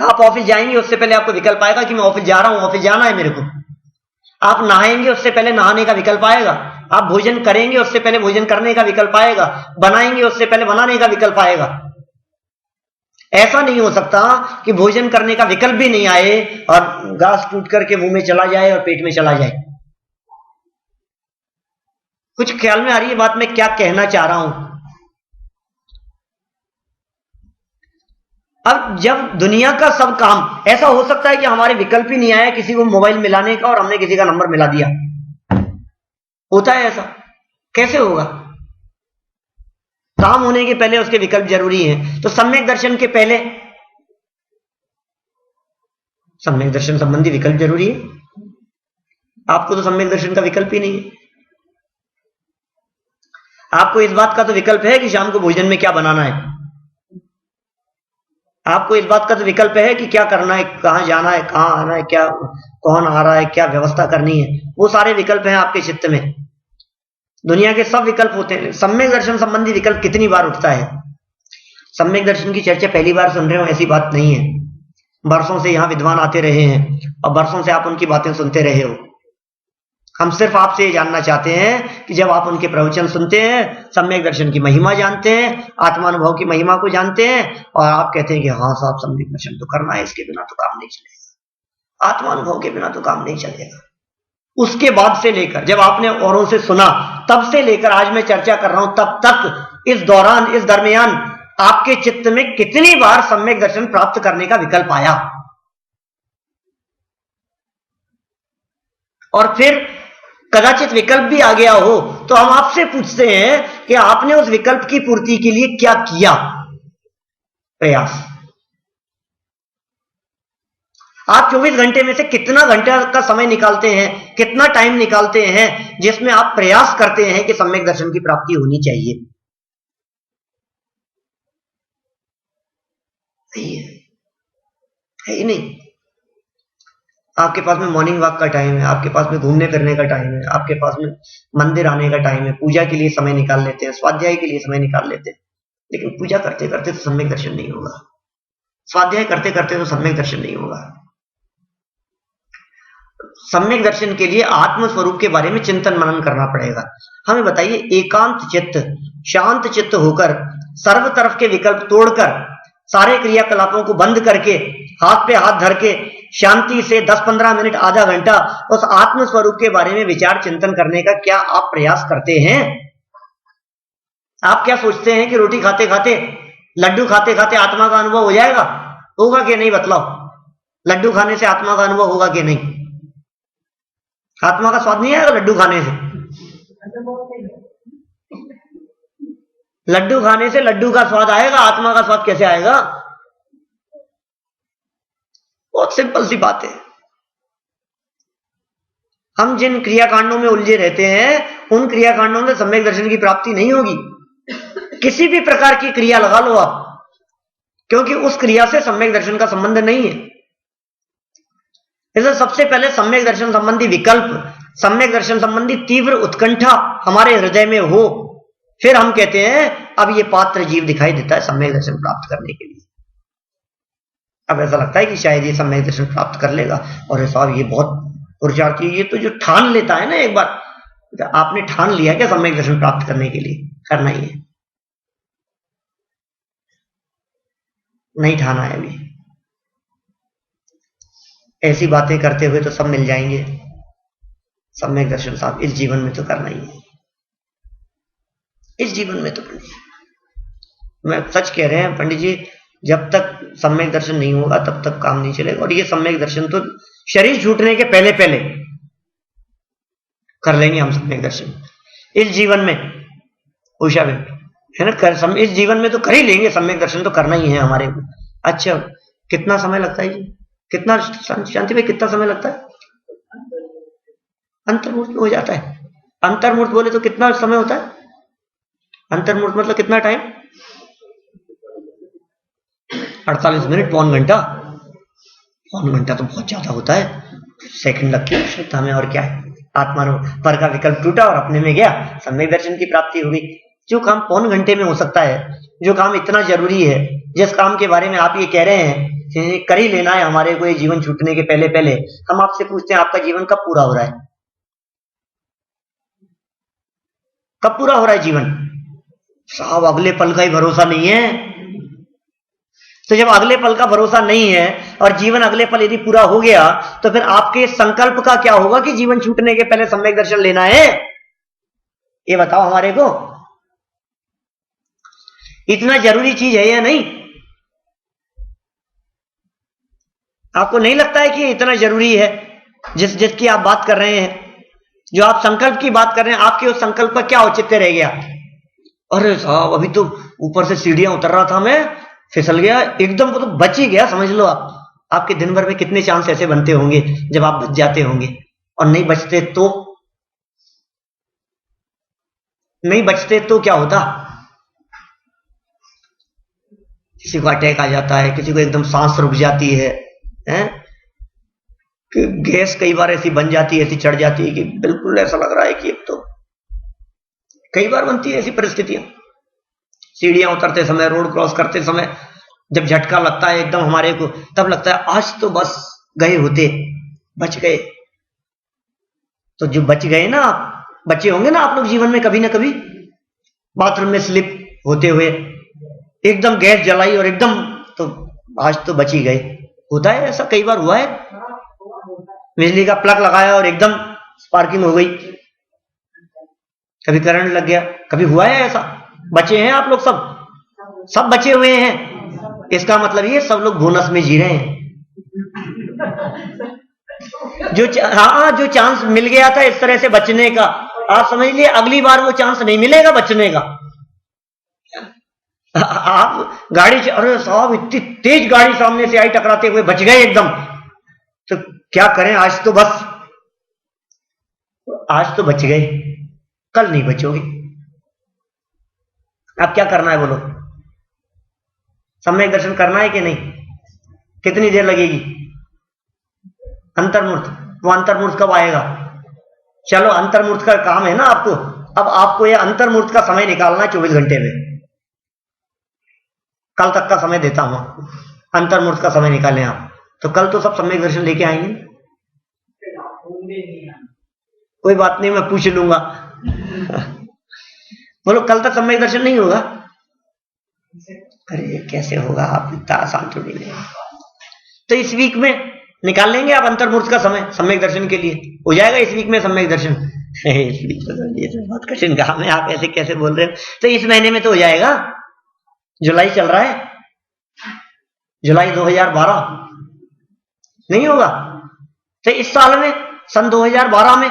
आप ऑफिस जाएंगे उससे पहले आपको विकल्प आएगा कि मैं ऑफिस जा रहा हूं, ऑफिस जाना है मेरे को। आप नहाएंगे उससे पहले नहाने का विकल्प आएगा, आप भोजन करेंगे उससे पहले भोजन करने का विकल्प आएगा, बनाएंगे उससे पहले बनाने का विकल्प आएगा। ऐसा नहीं हो सकता कि भोजन करने का विकल्प भी नहीं आए और घास टूट करके मुंह में चला जाए और पेट में चला जाए। कुछ ख्याल में आ रही है बात मैं क्या कहना चाह रहा हूं? अब जब दुनिया का सब काम, ऐसा हो सकता है कि हमारे विकल्प ही नहीं आया किसी को मोबाइल मिलाने का और हमने किसी का नंबर मिला दिया, होता है ऐसा? कैसे होगा? काम होने के पहले उसके विकल्प जरूरी हैं। तो सम्यक दर्शन के पहले सम्यक दर्शन संबंधी विकल्प जरूरी है। आपको तो सम्यक दर्शन का विकल्प ही नहीं है। आपको इस बात का तो विकल्प है कि शाम को भोजन में क्या बनाना है, आपको इस बात का तो विकल्प है कि क्या करना है, कहां जाना है, कहां आना है, क्या कौन आ रहा है, क्या व्यवस्था करनी है, वो सारे विकल्प हैं आपके चित्त में। दुनिया के सब विकल्प होते हैं। सम्यक दर्शन संबंधी विकल्प कितनी बार उठता है? सम्यक दर्शन की चर्चा पहली बार सुन रहे हो ऐसी बात नहीं है। बरसों से यहां विद्वान आते रहे हैं और बरसों से आप उनकी बातें सुनते रहे हो। हम सिर्फ आपसे ये जानना चाहते हैं कि जब आप उनके प्रवचन सुनते हैं, सम्यक दर्शन की महिमा जानते हैं, आत्मानुभव की महिमा को जानते हैं और आप कहते हैं कि हाँ साहब सम्यक दर्शन तो करना है, इसके बिना तो काम नहीं चलेगा, आत्मानुभव के बिना तो काम नहीं चलेगा। उसके बाद से लेकर जब आपने औरों से सुना तब से लेकर आज मैं चर्चा कर रहा हूं तब तक, इस दौरान, इस दरमियान आपके चित्त में कितनी बार सम्यक दर्शन प्राप्त करने का विकल्प आया? और फिर कदाचित विकल्प भी आ गया हो तो हम आपसे पूछते हैं कि आपने उस विकल्प की पूर्ति के लिए क्या किया प्रयास? आप 24 घंटे में से कितना घंटा का समय निकालते हैं, कितना टाइम निकालते हैं जिसमें आप प्रयास करते हैं कि सम्यक दर्शन की प्राप्ति होनी चाहिए? है ही नहीं। आपके पास में मॉर्निंग वॉक का टाइम है, आपके पास में घूमने फिरने का टाइम है, आपके पास में मंदिर आने का टाइम है, पूजा के लिए समय निकाल लेते हैं, स्वाध्याय के लिए समय निकाल लेते हैं, लेकिन पूजा करते करते तो सम्यक दर्शन नहीं होगा, स्वाध्याय करते करते तो सम्यक दर्शन नहीं होगा। सम्यक दर्शन के लिए आत्म स्वरूप के बारे में चिंतन मनन करना पड़ेगा। हमें बताइए, एकांत चित्त, शांत चित्त होकर, सर्व तरफ के विकल्प तोड़कर, सारे क्रियाकलापों को बंद करके, हाथ पे हाथ धर के शांति से 10-15 मिनट, आधा घंटा उस आत्म स्वरूप के बारे में विचार चिंतन करने का क्या आप प्रयास करते हैं? आप क्या सोचते हैं कि रोटी खाते खाते, लड्डू खाते खाते आत्मा का अनुभव हो जाएगा? होगा कि नहीं बतलाओ? लड्डू खाने से आत्मा का अनुभव होगा कि नहीं? आत्मा का स्वाद नहीं आएगा लड्डू खाने से? लड्डू खाने से लड्डू का स्वाद आएगा, आत्मा का स्वाद कैसे आएगा? बहुत सिंपल सी बात है। हम जिन क्रियाकांडों में उलझे रहते हैं उन क्रियाकांडों में सम्यक दर्शन की प्राप्ति नहीं होगी। किसी भी प्रकार की क्रिया लगा लो आप, क्योंकि उस क्रिया से सम्यक दर्शन का संबंध नहीं है। इसलिए सबसे पहले सम्यक दर्शन संबंधी विकल्प, सम्यक दर्शन संबंधी तीव्र उत्कंठा हमारे हृदय में हो, फिर हम कहते हैं अब ये पात्र जीव दिखाई देता है सम्यक दर्शन प्राप्त करने के लिए। अब ऐसा लगता है कि शायद ये सम्यक दर्शन प्राप्त कर लेगा, और साहब ये बहुत पुरुषार्थी, ये तो जो ठान लेता है ना एक बार, आपने ठान लिया क्या सम्यक दर्शन प्राप्त करने के लिए? करना ही है? नहीं ठाना है अभी। ऐसी बातें करते हुए तो सब मिल जाएंगे, सम्यक दर्शन साहब इस जीवन में तो करना ही है, इस जीवन में तो करना है। मैं सच कह रहे हैं पंडित जी, जब तक सम्यक दर्शन नहीं होगा तब तक काम नहीं चलेगा। और ये सम्यक दर्शन तो शरीर छूटने के पहले पहले कर लेंगे हम सम्यक दर्शन इस जीवन में, उषा है ना, इस जीवन में तो कर ही लेंगे, सम्यक दर्शन तो करना ही है हमारे को। अच्छा, कितना समय लगता है जी? कितना शांति भाई, कितना समय लगता है? अंतर्मुहूर्त में हो जाता है। अंतर्मुहूर्त बोले तो कितना समय होता है? अंतर्मुहूर्त मतलब कितना टाइम? 48 मिनट, पौन घंटा। पौन घंटा तो बहुत ज्यादा होता है, सेकंड लगती है श्रद्धा में। और क्या है, आत्मा पर का विकल्प टूटा और अपने में गया, सम्यक दर्शन की प्राप्ति हुई। जो काम पौन घंटे में हो सकता है, जो काम इतना जरूरी है, जिस काम के बारे में आप ये कह रहे हैं कर ही लेना है हमारे को ये जीवन छूटने के पहले पहले, हम आपसे पूछते हैं आपका जीवन कब पूरा हो रहा है? कब पूरा हो रहा है जीवन? साहब अगले पल का ही भरोसा नहीं है। तो जब अगले पल का भरोसा नहीं है और जीवन अगले पल यदि पूरा हो गया तो फिर आपके संकल्प का क्या होगा कि जीवन छूटने के पहले सम्यक दर्शन लेना है? ये बताओ हमारे को, इतना जरूरी चीज है या नहीं? आपको नहीं लगता है कि इतना जरूरी है जिसकी आप बात कर रहे हैं, जो आप संकल्प की बात कर रहे हैं, आपके उस संकल्प का क्या औचित्य रह गया? अरे साहब अभी तो ऊपर से सीढ़ियां उतर रहा था मैं, फिसल गया एकदम, को तो बच ही गया समझ लो आप। आपके दिन भर में कितने चांस ऐसे बनते होंगे जब आप बच जाते होंगे, और नहीं बचते तो क्या होता? किसी को अटैक आ जाता है, किसी को एकदम सांस रुक जाती है, कि गैस कई बार ऐसी बन जाती है, ऐसी चढ़ जाती है कि बिल्कुल ऐसा लग रहा है कि अब तो कई बार बनती है ऐसी परिस्थितियां। सीढ़ियां उतरते समय, रोड क्रॉस करते समय जब झटका लगता है एकदम हमारे को, तब लगता है आज तो बस गए होते, बच गए। तो जो बच गए ना, बचे होंगे ना आप लोग जीवन में कभी ना कभी, बाथरूम में स्लिप होते हुए एकदम गैस जलाई और एकदम तो आज तो बच ही गए। होता है ऐसा, कई बार हुआ है। बिजली का प्लग लगाया और एकदम स्पार्किंग हो गई, कभी करंट लग गया, कभी हुआ है ऐसा। बचे हैं आप लोग, सब बचे हुए हैं। इसका मतलब ये सब लोग बोनस में जी रहे हैं। जो चांस मिल गया था इस तरह से बचने का, आप समझ लिए अगली बार वो चांस नहीं मिलेगा बचने का। आप गाड़ी, अरे साहब इतनी तेज गाड़ी सामने से आई टकराते हुए, बच गए एकदम, तो क्या करें? आज तो बस, आज तो बच गए, कल नहीं बचोगे। अब क्या करना है बोलो? सम्यक दर्शन करना है कि नहीं? कितनी देर लगेगी? अंतर्मूर्त, वो अंतर्मूर्त कब आएगा? चलो अंतर्मूर्त का काम है ना आपको, अब आपको ये अंतर्मूर्त का समय निकालना है 24 घंटे में। कल तक का समय देता हूं, अंतर्मूर्त का समय निकालें आप, तो कल तो सब सम्यक दर्शन लेके आएंगे। कोई बात नहीं, मैं पूछ लूंगा। बोलो कल तक सम्यक दर्शन नहीं होगा? अरे कैसे होगा, आप इतना आसान थोड़ी नहीं। तो इस वीक में निकाल लेंगे आप अंतर्मूर्त का समय सम्यक दर्शन के लिए, हो जाएगा इस वीक में सम्यक दर्शन। ये तो बहुत कठिन काम है, आप ऐसे कैसे बोल रहे हो? तो इस महीने में तो हो जाएगा, जुलाई चल रहा है, जुलाई 2012 नहीं होगा? तो इस साल में, सन 2012 में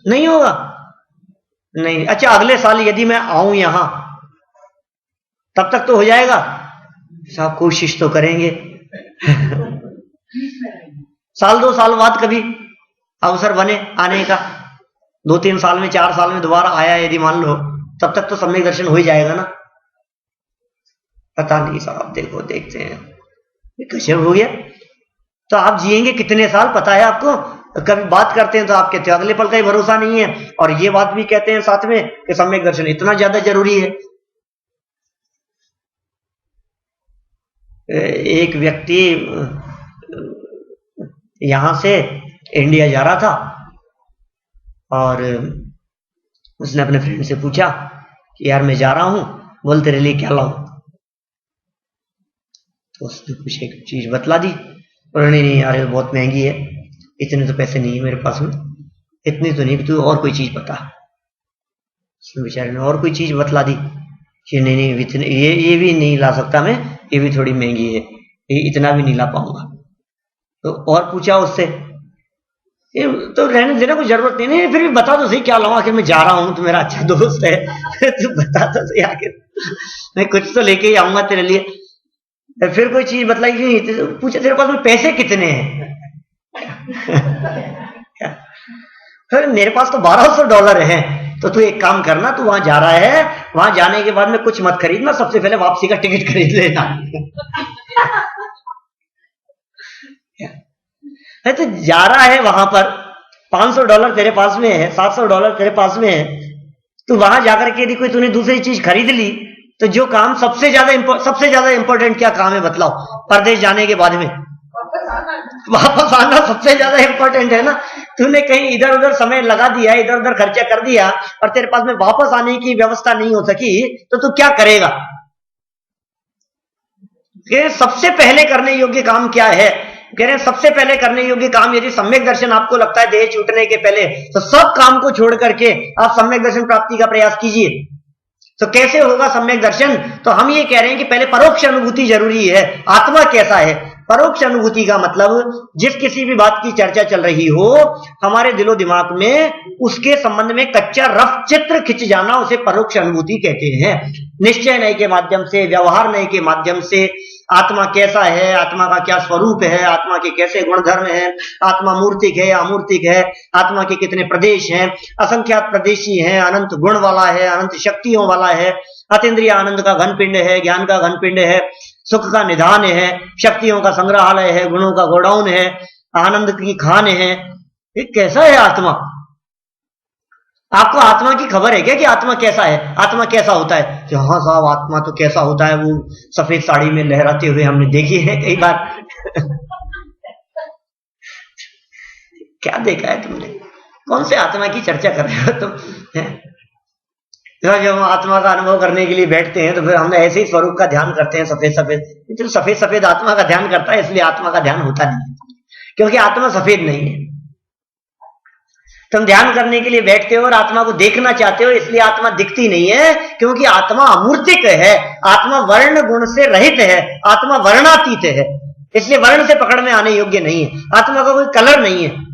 नहीं होगा? नहीं, अच्छा अगले साल यदि मैं आऊं यहां तब तक तो हो जाएगा। साहब कोशिश तो करेंगे। साल 2 साल बाद कभी अवसर बने आने का, 2-3 साल में, 4 साल में दोबारा आया यदि मान लो, तब तक तो सम्यक दर्शन हो ही जाएगा ना। पता नहीं साहब, देखो देखते हैं, गजब हो गया। तो आप जिएंगे कितने साल पता है आपको? कभी बात करते हैं तो आप कहते हो अगले पल का ही भरोसा नहीं है, और ये बात भी कहते हैं साथ में कि सम्यक दर्शन इतना ज्यादा जरूरी है। एक व्यक्ति यहां से इंडिया जा रहा था और उसने अपने फ्रेंड से पूछा कि यार मैं जा रहा हूं, बोल तेरे लिए क्या लाऊं? तो उसने कुछ एक चीज बतला दी, और नहीं यार बहुत महंगी है, इतने तो पैसे नहीं है मेरे पास में, इतनी तो नहीं, तू और कोई चीज बता। उसने बेचारे ने और कोई चीज बतला दी कि नहीं इतने, ये भी नहीं ला सकता मैं, ये भी थोड़ी महंगी है, ये इतना भी नहीं ला पाऊंगा। तो और पूछा उससे, तो रहने देना, कोई जरूरत नहीं, फिर भी बता तो सही क्या लाऊं, आखिर मैं जा रहा हूं, तो मेरा अच्छा दोस्त है। तू बता तो सही, आखिर मैं कुछ तो लेके ही आऊंगा तेरे लिए। फिर कोई चीज बतलाई नहीं, पूछे तेरे पास में पैसे कितने हैं? फिर मेरे पास तो $1200 हैं। तो तू एक काम करना, तू वहां जा रहा है, वहां जाने के बाद में कुछ मत खरीदना, सबसे पहले वापसी का टिकट खरीद लेना। है तो जा रहा है वहां पर, $500 तेरे पास में है, $700 तेरे पास में है, तो वहां जाकर के यदि कोई तूने दूसरी चीज खरीद ली, तो जो काम सबसे ज्यादा इंपॉर्टेंट क्या काम है बतलाओ? परदेश जाने के बाद में वापस आना सबसे ज्यादा इंपॉर्टेंट है ना। तूने कहीं इधर उधर समय लगा दिया, इधर उधर खर्चा कर दिया और तेरे पास में वापस आने की व्यवस्था नहीं हो सकी, तो तू क्या करेगा? सबसे पहले करने योग्य काम क्या है? कह रहे हैं सबसे पहले करने योग्य काम, यदि सम्यक दर्शन आपको लगता है देह छूटने के पहले, तो सब काम को छोड़ करके आप सम्यक दर्शन प्राप्ति का प्रयास कीजिए। तो कैसे होगा सम्यक दर्शन? तो हम ये कह रहे हैं कि पहले परोक्ष अनुभूति जरूरी है। आत्मा कैसा है? परोक्ष अनुभूति का मतलब जिस किसी भी बात की चर्चा चल रही हो, हमारे दिलो दिमाग में उसके संबंध में कच्चा रफ चित्र खिंच जाना, उसे परोक्ष अनुभूति कहते हैं। निश्चय नय के माध्यम से, व्यवहार नय के माध्यम से आत्मा कैसा है, आत्मा का क्या स्वरूप है, आत्मा के कैसे गुणधर्म है, आत्मा मूर्तिक है, अमूर्तिक है, आत्मा के कितने प्रदेश हैं, असंख्यात प्रदेशी हैं, अनंत गुण वाला है, अनंत शक्तियों वाला है, अतीन्द्रिय आनंद का घन पिंड है, ज्ञान का घन पिंड है, सुख का निधान है, शक्तियों का संग्रहालय है, गुणों का गोडाउन है, आनंद की खान है। ये कैसा है आत्मा? आपको आत्मा की खबर है क्या कि आत्मा कैसा है, आत्मा कैसा होता है? कि हाँ साहब, आत्मा तो कैसा होता है, वो सफेद साड़ी में लहराते हुए हमने देखी है कई बार। क्या देखा है तुमने? कौन से आत्मा की चर्चा कर रहे हो तुम? जब हम आत्मा का अनुभव करने के लिए बैठते हैं तो फिर हम ऐसे ही स्वरूप का ध्यान करते हैं, सफेद सफेद। तो सफेद सफेद आत्मा का ध्यान करता है, इसलिए आत्मा का ध्यान होता नहीं, क्योंकि आत्मा सफेद नहीं है। तुम ध्यान करने के लिए बैठते हो और आत्मा को देखना चाहते हो, इसलिए आत्मा दिखती नहीं है, क्योंकि आत्मा अमूर्तिक है, आत्मा वर्ण गुण से रहित है, आत्मा वर्णातीत है, इसलिए वर्ण से पकड़ में आने योग्य नहीं है। आत्मा का कोई कलर नहीं है।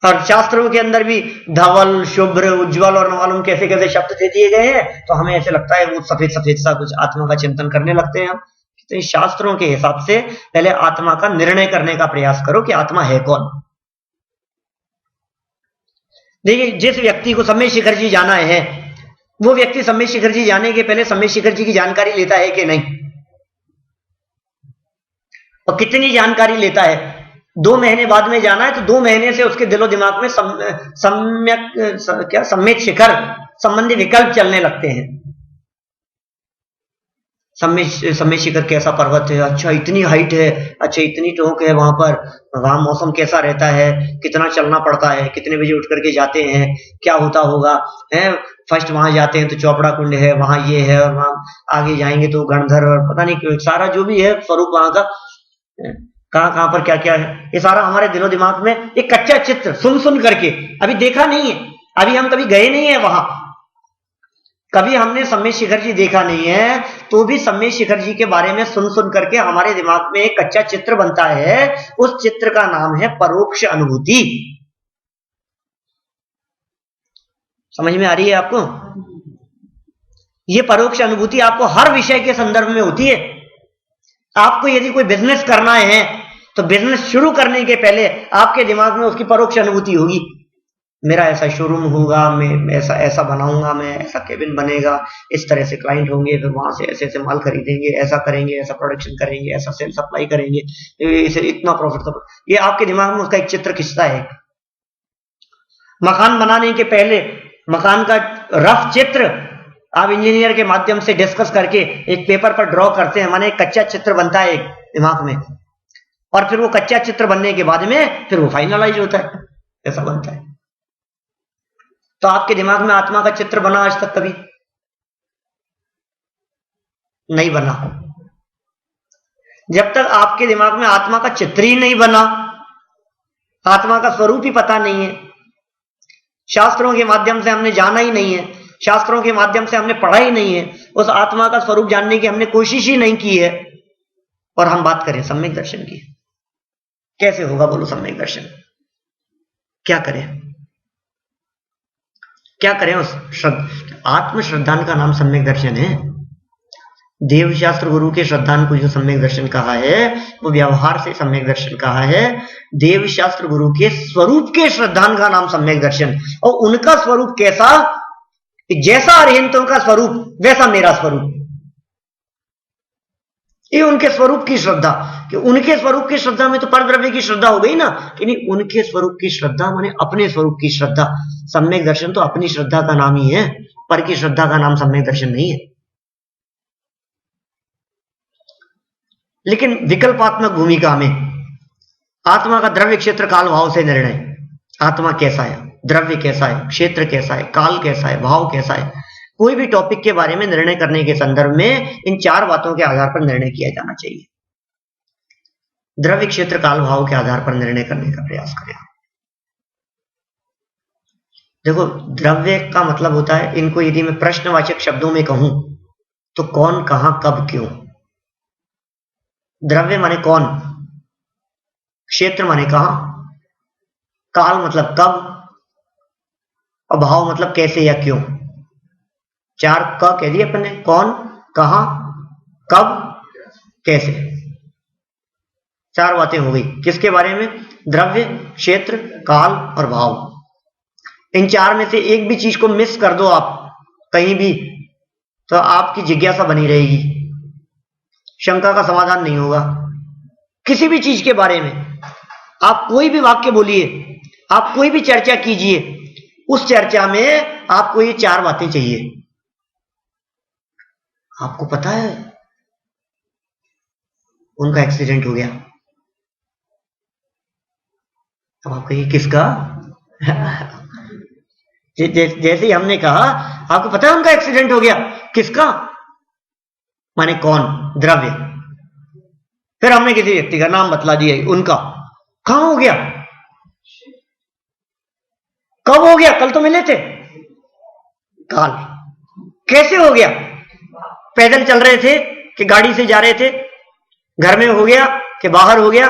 और शास्त्रों के अंदर भी धवल, शुभ्र, उज्जवल और न मालूम कैसे कैसे शब्द दे दिए गए हैं, तो हमें ऐसे लगता है वो सफेद सफेद सा कुछ आत्मा का चिंतन करने लगते हैं हम। तो शास्त्रों के हिसाब से पहले आत्मा का निर्णय करने का प्रयास करो कि आत्मा है कौन। देखिए, जिस व्यक्ति को सम्यक शिखर जी जाना है, वो व्यक्ति सम्यक शिखर जी जाने के पहले सम्यक शिखर जी की जानकारी लेता है कि नहीं, और कितनी जानकारी लेता है? 2 महीने बाद में जाना है तो 2 महीने से उसके दिलो दिमाग में सम्यक शिखर संबंधी विकल्प चलने लगते हैं। सम्यक शिखर कैसा पर्वत है, अच्छा इतनी हाइट है, अच्छा इतनी टोक है वहां पर, वहां मौसम कैसा रहता है, कितना चलना पड़ता है, कितने बजे उठ करके जाते हैं, क्या होता होगा है। फर्स्ट वहां जाते हैं तो चौपड़ा कुंड है, वहां ये है, और वहां आगे जाएंगे तो गणधर और पता नहीं सारा जो भी है स्वरूप वहां का, कहां कहां पर क्या क्या है, ये सारा हमारे दिलो दिमाग में एक कच्चा चित्र सुन सुन करके, अभी देखा नहीं है, अभी हम कभी गए नहीं है वहां, कभी हमने सम्यक शिखर जी देखा नहीं है, तो भी सम्यक शिखर जी के बारे में सुन सुन करके हमारे दिमाग में एक कच्चा चित्र बनता है। उस चित्र का नाम है परोक्ष अनुभूति। समझ में आ रही है आपको? ये परोक्ष अनुभूति आपको हर विषय के संदर्भ में होती है। आपको यदि कोई बिजनेस करना है तो बिजनेस शुरू करने के पहले आपके दिमाग में उसकी परोक्ष अनुभूति होगी। मेरा ऐसा शोरूम होगा, मैं ऐसा ऐसा बनाऊंगा, मैं ऐसा केबिन बनेगा, इस तरह से क्लाइंट होंगे, फिर वहां से ऐसे ऐसे माल खरीदेंगे, ऐसा करेंगे, ऐसा प्रोडक्शन करेंगे, ऐसा सेल सप्लाई करेंगे, इसे इतना प्रॉफिट। ये आपके दिमाग में उसका एक चित्र खिंचता है। मकान बनाने के पहले मकान का रफ चित्र आप इंजीनियर के माध्यम से डिस्कस करके एक पेपर पर ड्रॉ करते हैं, माने एक कच्चा चित्र बनता है एक दिमाग में, और फिर वो कच्चा चित्र बनने के बाद में फिर वो फाइनलाइज होता है, ऐसा बनता है। तो आपके दिमाग में आत्मा का चित्र बना आज तक कभी नहीं बना। जब तक आपके दिमाग में आत्मा का चित्र ही नहीं बना, आत्मा का स्वरूप ही पता नहीं है, शास्त्रों के माध्यम से हमने जाना ही नहीं है, शास्त्रों के माध्यम से हमने पढ़ा ही नहीं है, उस आत्मा का स्वरूप जानने की हमने कोशिश ही नहीं की है, और हम बात करें सम्यक दर्शन की, कैसे होगा बोलो सम्यक दर्शन? क्या करें, क्या करें? उस आत्म श्रद्धान का नाम सम्यक दर्शन है। देव शास्त्र गुरु के श्रद्धान को जो सम्यक दर्शन कहा है, वो व्यवहार से सम्यक दर्शन कहा है। देव शास्त्र गुरु के स्वरूप के श्रद्धान का नाम सम्यक दर्शन, और उनका स्वरूप कैसा? जैसा अरिहंतों का स्वरूप वैसा मेरा स्वरूप। ये उनके स्वरूप की श्रद्धा, कि उनके स्वरूप की श्रद्धा में तो परद्रव्य की श्रद्धा हो गई ना, कि नहीं, उनके स्वरूप की श्रद्धा माने अपने स्वरूप की श्रद्धा। सम्यक दर्शन तो अपनी श्रद्धा का नाम ही है, पर की श्रद्धा का नाम सम्यक दर्शन नहीं है। लेकिन विकल्पात्मक भूमिका में आत्मा का द्रव्य क्षेत्र काल भाव से निर्णय। आत्मा कैसा है, द्रव्य कैसा है, क्षेत्र कैसा है, काल कैसा है, भाव कैसा है, कोई भी टॉपिक के बारे में निर्णय करने के संदर्भ में इन 4 बातों के आधार पर निर्णय किया जाना चाहिए। द्रव्य क्षेत्र काल भाव के आधार पर निर्णय करने का प्रयास करें। देखो, द्रव्य का मतलब होता है, इनको यदि मैं प्रश्नवाचक शब्दों में कहूं तो कौन, कहां, कब, क्यों। द्रव्य माने कौन, क्षेत्र माने कहां, काल मतलब कब, और भाव मतलब कैसे या क्यों। 4 क कह दिए अपन ने, कौन, कहां, कब, कैसे। 4 बातें हो गई किसके बारे में, द्रव्य, क्षेत्र, काल और भाव। इन 4 में से एक भी चीज को मिस कर दो आप कहीं भी, तो आपकी जिज्ञासा बनी रहेगी, शंका का समाधान नहीं होगा। किसी भी चीज के बारे में आप कोई भी वाक्य बोलिए, आप कोई भी चर्चा कीजिए, उस चर्चा में आपको ये 4 बातें चाहिए। आपको पता है उनका एक्सीडेंट हो गया, अब आप कहिए किसका? जैसे ही हमने कहा आपको पता है उनका एक्सीडेंट हो गया, किसका माने कौन, द्रव्य। फिर हमने किसी व्यक्ति का नाम बतला दिया, उनका, कहां हो गया, कब हो गया, कल तो मिले थे, काल, कैसे हो गया, पैदल चल रहे थे कि गाड़ी से जा रहे थे, घर में हो गया कि बाहर हो गया,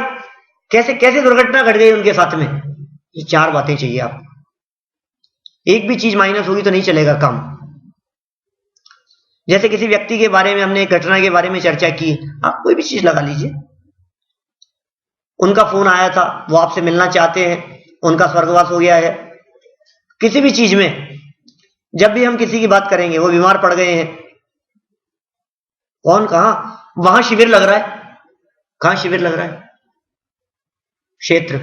कैसे कैसे दुर्घटना घट गई उनके साथ में। ये 4 बातें चाहिए आपको। एक भी चीज माइनस होगी तो नहीं चलेगा काम। जैसे किसी व्यक्ति के बारे में हमने, एक घटना के बारे में चर्चा की, आप कोई भी चीज लगा लीजिए, उनका फोन आया था, वो आपसे मिलना चाहते हैं, उनका स्वर्गवास हो गया है। किसी भी चीज में जब भी हम किसी की बात करेंगे, वो बीमार पड़ गए हैं, कौन, कहां, वहां शिविर लग रहा है, कहां शिविर लग रहा है, क्षेत्र,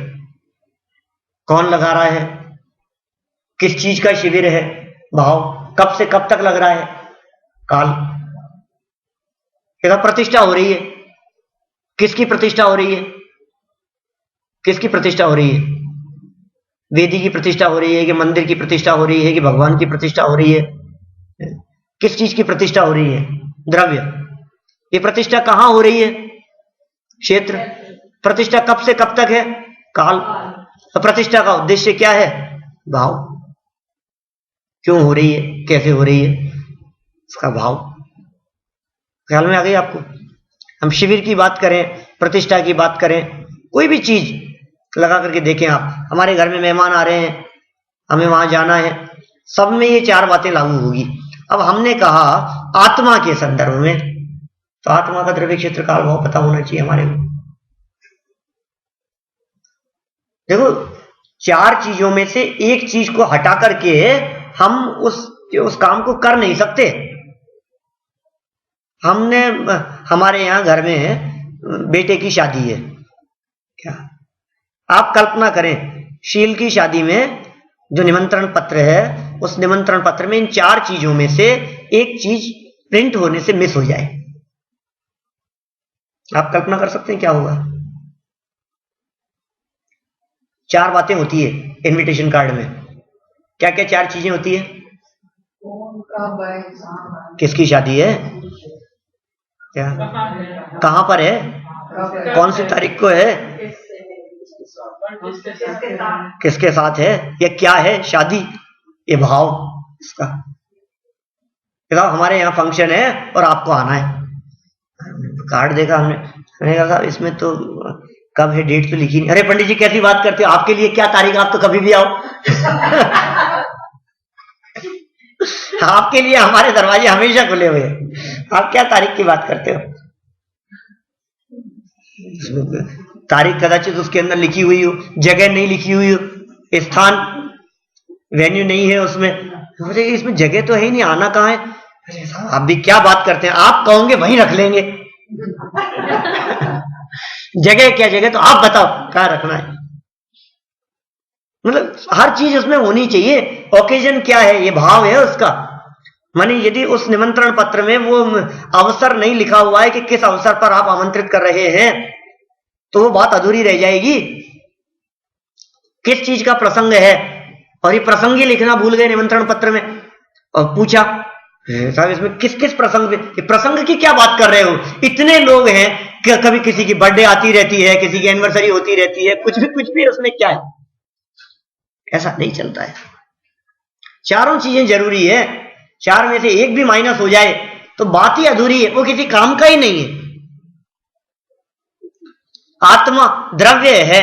कौन लगा रहा है, किस चीज का शिविर है, भाव, कब से कब तक लग रहा है, काल। क्या प्रतिष्ठा हो रही है, किसकी प्रतिष्ठा हो रही है, किसकी प्रतिष्ठा हो रही है, वेदी की प्रतिष्ठा हो रही है कि मंदिर की प्रतिष्ठा हो रही है कि भगवान की प्रतिष्ठा हो रही है, किस चीज की प्रतिष्ठा हो रही है, द्रव्य। ये प्रतिष्ठा कहां हो रही है, क्षेत्र। प्रतिष्ठा कब से कब तक है, काल। प्रतिष्ठा का उद्देश्य क्या है, भाव, क्यों हो रही है, कैसे हो रही है, उसका भाव। ख्याल में आ गई आपको। हम शिविर की बात करें, प्रतिष्ठा की बात करें, कोई भी चीज लगा करके देखें आप। हमारे घर में मेहमान आ रहे हैं, हमें वहां जाना है, सब में ये 4 बातें लागू होगी। अब हमने कहा आत्मा के संदर्भ में, तो आत्मा का द्रव्य क्षेत्र काल भाव पता होना चाहिए हमारे को। देखो, 4 चीजों में से एक चीज को हटा करके हम उस काम को कर नहीं सकते। हमने, हमारे यहां घर में बेटे की शादी है, क्या आप कल्पना करें, शील की शादी में जो निमंत्रण पत्र है, उस निमंत्रण पत्र में इन 4 चीजों में से एक चीज प्रिंट होने से मिस हो जाए, आप कल्पना कर सकते हैं क्या होगा। 4 बातें होती है इनविटेशन कार्ड में। क्या क्या 4 चीजें होती है, किसकी शादी है, क्या, कहां पर है, कौन सी तारीख को है, किसके साथ है, या क्या है शादी, ये भाव इसका। हमारे यहाँ फंक्शन है और आपको आना है, कार्ड देखा हमने कहा साहब इसमें तो कब है, डेट तो लिखी नहीं। अरे पंडित जी कैसी बात करते हो, आपके लिए क्या तारीख, आप तो कभी भी आओ। आपके लिए हमारे दरवाजे हमेशा खुले हुए हैं, आप क्या तारीख की बात करते हो। तारीख कदाचित उसके अंदर लिखी हुई हो, जगह नहीं लिखी हुई हो, स्थान वेन्यू नहीं है उसमें, इसमें जगह तो है ही नहीं, आना कहाँ है। अरे साहब आप भी क्या बात करते हैं, आप कहोगे वहीं रख लेंगे। जगह क्या, जगह तो आप बताओ कहाँ रखना है। मतलब हर चीज उसमें होनी चाहिए। ओकेजन क्या है, ये भाव है उसका। मानी यदि उस निमंत्रण पत्र में वो अवसर नहीं लिखा हुआ है कि किस अवसर पर आप आमंत्रित कर रहे हैं, तो वो बात अधूरी रह जाएगी। किस चीज का प्रसंग है, और ये प्रसंग ही लिखना भूल गए निमंत्रण पत्र में। और पूछा साहब इसमें किस किस प्रसंग में, प्रसंग की क्या बात कर रहे हो, इतने लोग हैं, कभी किसी की बर्थडे आती रहती है, किसी की एनिवर्सरी होती रहती है, कुछ भी उसमें क्या है, ऐसा नहीं चलता है। चारों चीजें जरूरी है, चार में से एक भी माइनस हो जाए तो बात ही अधूरी है, वो किसी काम का ही नहीं है। आत्मा द्रव्य है,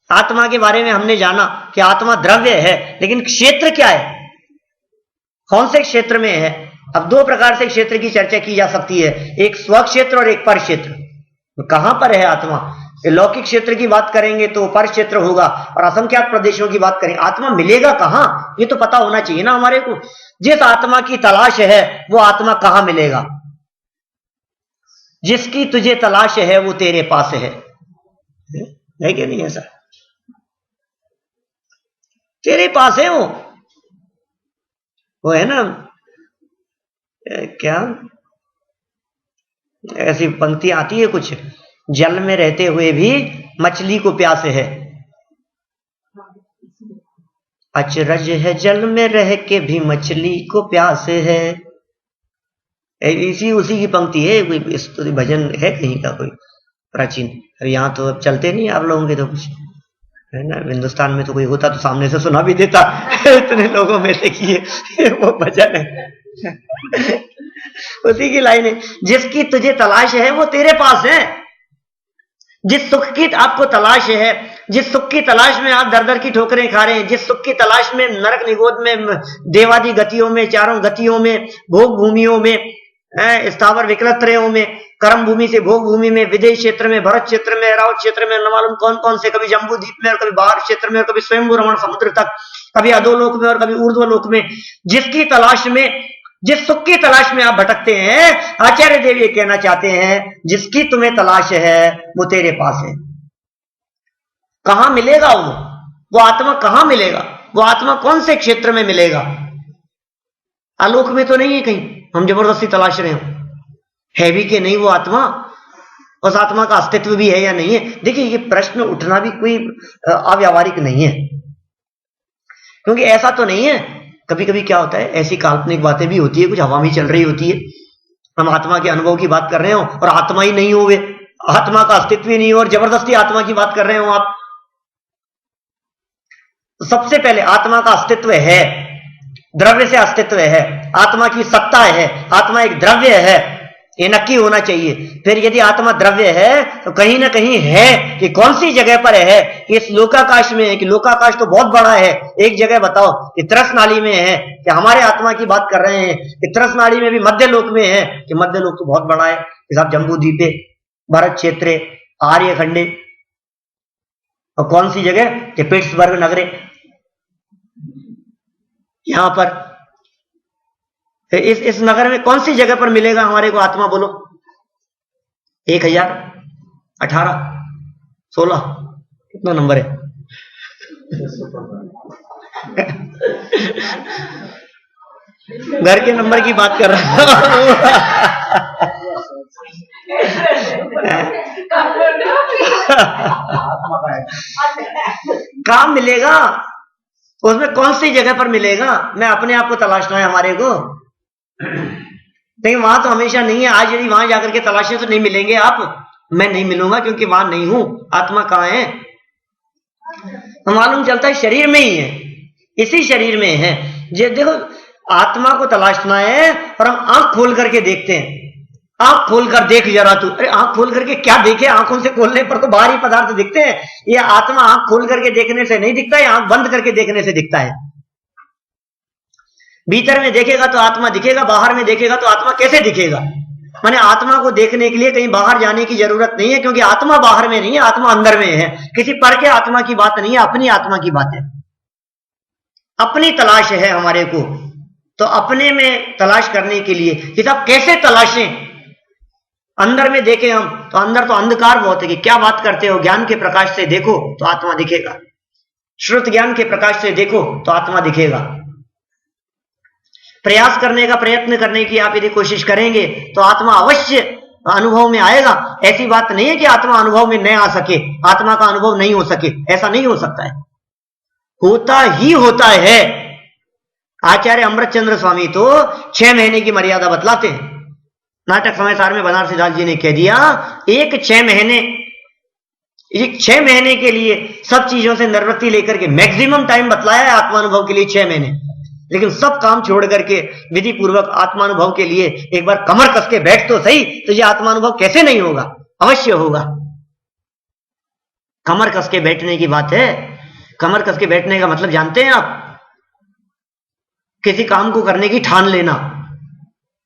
आत्मा के बारे में हमने जाना कि आत्मा द्रव्य है, लेकिन क्षेत्र क्या है, कौन से क्षेत्र में है। अब दो प्रकार से क्षेत्र की चर्चा की जा सकती है, एक स्व क्षेत्र और एक पर क्षेत्र। कहां पर है आत्मा, लौकिक क्षेत्र की बात करेंगे तो पर क्षेत्र होगा, और असंख्यात प्रदेशों की बात करेंगे, आत्मा मिलेगा कहां, ये तो पता होना चाहिए ना हमारे को। जिस आत्मा की तलाश है वो आत्मा कहां मिलेगा, जिसकी तुझे तलाश है वो तेरे पास है कि नहीं, ऐसा तेरे पास है वो है ना। क्या ऐसी पंक्ति आती है कुछ, जल में रहते हुए भी मछली को प्यास है, अचरज है जल में रह के भी मछली को प्यास है। इसी उसी की पंक्ति है, कोई स्तुति भजन है कहीं का कोई प्राचीन। अब यहाँ तो अब चलते नहीं आप लोगों के, तो कुछ है ना, हिंदुस्तान में तो कोई होता तो सामने से सुना भी देता इतने लोगों में से किए वो भजन है उसी की लाइन है, जिसकी तुझे तलाश है वो तेरे पास है। जिस सुख की आपको तलाश है, जिस सुख की तलाश में आप दर दर की ठोकरें खा रहे हैं, जिस सुख की तलाश में नरक निगोद में, देवादी गतियों में, चारों गतियों में, भोग भूमियों में, स्थावर विकलत्रयों में, कर्म भूमि से भोग भूमि में, विदेश क्षेत्र में, भरत क्षेत्र में, रावत क्षेत्र में, न मालूम कौन कौन से, कभी जम्बू द्वीप में और कभी बाहर क्षेत्र में और कभी स्वयंभू रमण समुद्र तक, कभी अधोलोक में और कभी ऊर्ध्वलोक में, जिसकी तलाश में, जिस सुख की तलाश में आप भटकते हैं, आचार्य देव ये कहना चाहते हैं जिसकी तुम्हें तलाश है वो तेरे पास है। कहां मिलेगा वो आत्मा कहां मिलेगा, वो आत्मा कौन से क्षेत्र में मिलेगा, आलोक में तो नहीं है कहीं हम जबरदस्ती तलाश रहे हो, है भी कि नहीं वो आत्मा, उस आत्मा का अस्तित्व भी है या नहीं है। देखिए ये प्रश्न उठना भी कोई अव्यावहारिक नहीं है, क्योंकि ऐसा तो नहीं है। कभी कभी क्या होता है, ऐसी काल्पनिक बातें भी होती है, कुछ हवा में चल रही होती है, हम आत्मा के अनुभव की बात कर रहे हो और आत्मा ही नहीं हो, वे आत्मा का अस्तित्व ही नहीं हो, और जबरदस्ती आत्मा की बात कर रहे हो आप। तो सबसे पहले आत्मा का अस्तित्व है, द्रव्य से अस्तित्व है, आत्मा की सत्ता है, आत्मा एक द्रव्य है, ये नक्की होना चाहिए। फिर यदि आत्मा द्रव्य है तो कहीं ना कहीं है, कि कौन सी जगह पर है, कि इस लोकाकाश में है, कि लोकाकाश तो बहुत बड़ा है, एक जगह बताओ कि तरस नाली में है, कि हमारे आत्मा की बात कर रहे हैं कि तरस नाली में भी मध्य लोक में है, कि मध्य लोक तो बहुत बड़ा है, कि साहब जम्बू द्वीपे, भरत क्षेत्र, आर्य खंडे, और कौन सी जगह कि पिट्सबर्ग नगरे, यहां पर इस नगर में कौन सी जगह पर मिलेगा हमारे को आत्मा, बोलो 1000, 18, 16 कितना नंबर है घर के नंबर की बात कर रहा हूं काम मिलेगा उसमें, कौन सी जगह पर मिलेगा, मैं अपने आप को तलाशना है हमारे को, लेकिन वहां तो हमेशा नहीं है। आज यदि वहां जाकर के तलाशे तो नहीं मिलेंगे आप, मैं नहीं मिलूंगा क्योंकि वहां नहीं हूं। आत्मा कहां है, तो मालूम चलता है शरीर में ही है, इसी शरीर में है। देखो आत्मा को तलाशना है और हम आंख खोल करके देखते हैं, आंख खोल कर देख जरा तू, अरे आंख खोल करके क्या देखे, आंखों से खोलने पर तो बाहरी पदार्थ दिखते हैं, ये आत्मा आंख खोल करके देखने से नहीं दिखता है, आंख बंद करके देखने से दिखता है। भीतर में देखेगा तो आत्मा दिखेगा, बाहर में देखेगा तो आत्मा कैसे दिखेगा, माने आत्मा को देखने के लिए कहीं बाहर जाने की जरूरत नहीं है, क्योंकि आत्मा बाहर में नहीं है, आत्मा अंदर में है। किसी पर के आत्मा की बात नहीं है, अपनी आत्मा की बात है, अपनी तलाश है हमारे को। तो अपने में तलाश करने के लिए कि साहब कैसे तलाशें, अंदर में देखें हम, तो अंदर तो अंधकार बहुत है, कि क्या बात करते हो, ज्ञान के प्रकाश से देखो तो आत्मा दिखेगा, श्रुत ज्ञान के प्रकाश से देखो तो आत्मा दिखेगा। प्रयास करने का, प्रयत्न करने की आप यदि कोशिश करेंगे तो आत्मा अवश्य अनुभव में आएगा। ऐसी बात नहीं है कि आत्मा अनुभव में न आ सके, आत्मा का अनुभव नहीं हो सके, ऐसा नहीं हो सकता है। होता ही होता है। आचार्य अमृतचंद्र स्वामी तो 6 महीने की मर्यादा बतलाते हैं। नाटक समय सार में बनारसी दास जी ने कह दिया, एक 6 महीने के लिए सब चीजों से निवृत्ति लेकर के मैक्सिमम टाइम बतलाया है आत्मानुभव के लिए 6 महीने। लेकिन सब काम छोड़ करके विधि पूर्वक आत्मानुभव के लिए एक बार कमर कस के बैठ तो सही, तो ये आत्मानुभव कैसे नहीं होगा? अवश्य होगा। कमर कस के बैठने की बात है। कमर कस के बैठने का मतलब जानते हैं आप? किसी काम को करने की ठान लेना,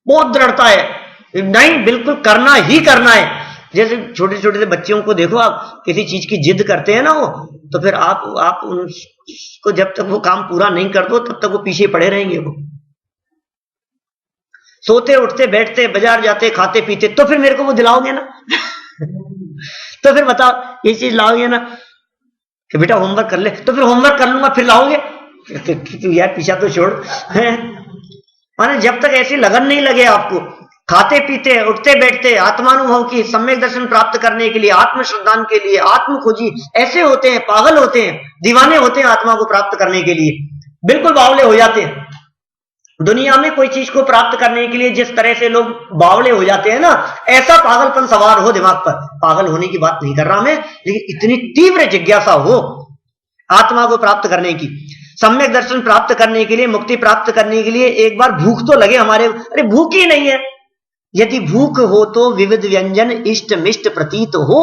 बहुत दृढ़ता है, नहीं बिल्कुल करना ही करना है। जैसे छोटे छोटे से बच्चों को देखो, आप किसी चीज की जिद करते हैं ना वो, तो फिर आप उनको जब तक वो काम पूरा नहीं कर दो तब तक वो पीछे पड़े रहेंगे। वो सोते उठते बैठते बाजार जाते खाते पीते, तो फिर मेरे को वो दिलाओगे ना तो फिर बताओ ये चीज लाओगे ना कि बेटा होमवर्क कर ले, तो फिर होमवर्क कर लूंगा फिर लाओगे? तो यार पीछा तो छोड़ माने जब तक ऐसी लगन नहीं लगे आपको, खाते पीते उठते बैठते आत्मानुभव की सम्यक दर्शन प्राप्त करने के लिए, आत्म श्रद्धान के लिए, आत्म खोजी ऐसे होते हैं, पागल होते हैं, दीवाने होते हैं आत्मा को प्राप्त करने के लिए, बिल्कुल बावले हो जाते हैं। दुनिया में कोई चीज को प्राप्त करने के लिए जिस तरह से लोग बावले हो जाते हैं ना, ऐसा पागलपन सवार हो दिमाग पर। पागल होने की बात नहीं कर रहा मैं, लेकिन इतनी तीव्र जिज्ञासा हो आत्मा को प्राप्त करने की, सम्यक दर्शन प्राप्त करने के लिए, मुक्ति प्राप्त करने के लिए एक बार भूख तो लगे हमारे। अरे भूख ही नहीं है। यदि भूख हो तो विविध व्यंजन इष्ट मिष्ट प्रतीत हो।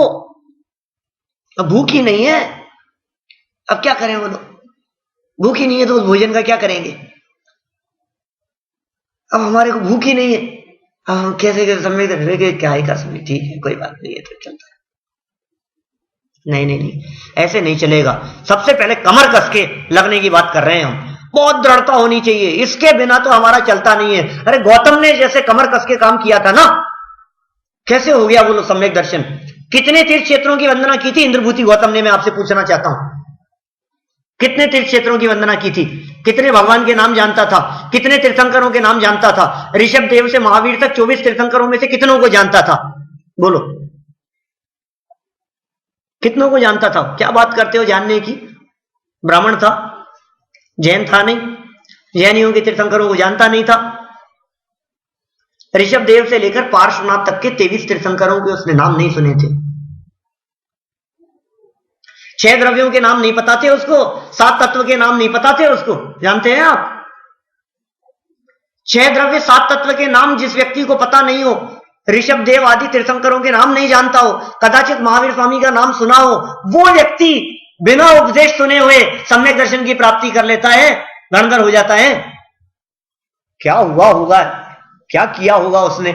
अब भूख ही नहीं है, अब क्या करें वो लोग? भूख ही नहीं है तो उस भोजन का क्या करेंगे? अब हमारे को भूख ही नहीं है, अब हम कैसे सम्यक दर्शन क्या ही कर सकते? ठीक है कोई बात नहीं है, तो चलता है। नहीं नहीं नहीं, ऐसे नहीं चलेगा। सबसे पहले कमर कस के लगने की बात कर रहे हैं हम। बहुत दृढ़ता होनी चाहिए, इसके बिना तो हमारा चलता नहीं है। अरे गौतम ने जैसे कमर कस के काम किया था ना, कैसे हो गया बोलो सम्यक दर्शन? कितने तीर्थ क्षेत्रों की वंदना की थी इंद्रभूति गौतम ने? मैं आपसे पूछना चाहता हूं, कितने तीर्थ क्षेत्रों की वंदना की थी? कितने भगवान के नाम जानता था? कितने तीर्थंकरों के नाम जानता था? ऋषभ देव से महावीर तक 24 तीर्थंकरों में से कितनों को जानता था? बोलो कितनों को जानता था? क्या बात करते हो जानने की? ब्राह्मण था, जैन था नहीं, जैनियों के तीर्थंकरों को जानता नहीं था। ऋषभ देव से लेकर पार्श्वनाथ तक के 23 तीर्थंकरों के उसने नाम नहीं सुने थे। 6 द्रव्यों के नाम नहीं पता थे उसको, 7 तत्व के नाम नहीं पता थे उसको। जानते हैं आप? 6 द्रव्य 7 तत्व के नाम जिस व्यक्ति को पता नहीं हो, ऋषभ देव आदि तीर्थंकरों के नाम नहीं जानता हो, कदाचित महावीर स्वामी का नाम सुना हो, वो व्यक्ति बिना उपदेश सुने हुए सम्यक दर्शन की प्राप्ति कर लेता है, गणधर हो जाता है। क्या हुआ होगा, क्या किया होगा उसने?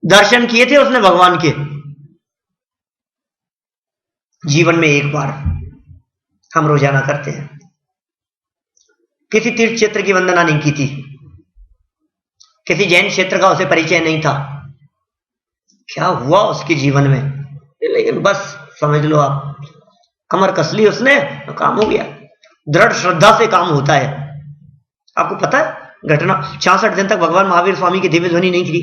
दर्शन किए थे उसने भगवान के जीवन में एक बार। हम रोजाना करते हैं। किसी तीर्थ क्षेत्र की वंदना नहीं की थी, किसी जैन क्षेत्र का उसे परिचय नहीं था। क्या हुआ उसके जीवन में? लेकिन बस समझ लो आप, कमर कस ली उसने तो काम हो गया। दृढ़ श्रद्धा से काम होता है। आपको पता है घटना, 66 दिन तक भगवान महावीर स्वामी की दिव्य ध्वनि नहीं गिरी।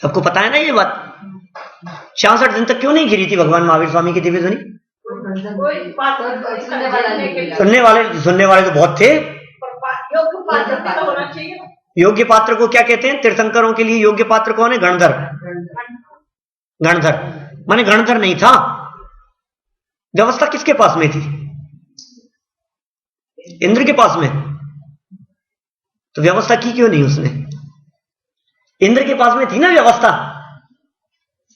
आपको पता है ना ये बात? 66 दिन तक क्यों नहीं गिरी थी भगवान महावीर स्वामी की दिव्य ध्वनि? सुनने वाले तो बहुत थे। योग्य पात्र को क्या कहते हैं? तीर्थंकरों के लिए योग्य पात्र कौन है? गणधर। गणधर माने गणधर नहीं था। व्यवस्था किसके पास में थी? इंद्र के पास में। तो व्यवस्था की क्यों नहीं उसने? इंद्र के पास में थी ना व्यवस्था।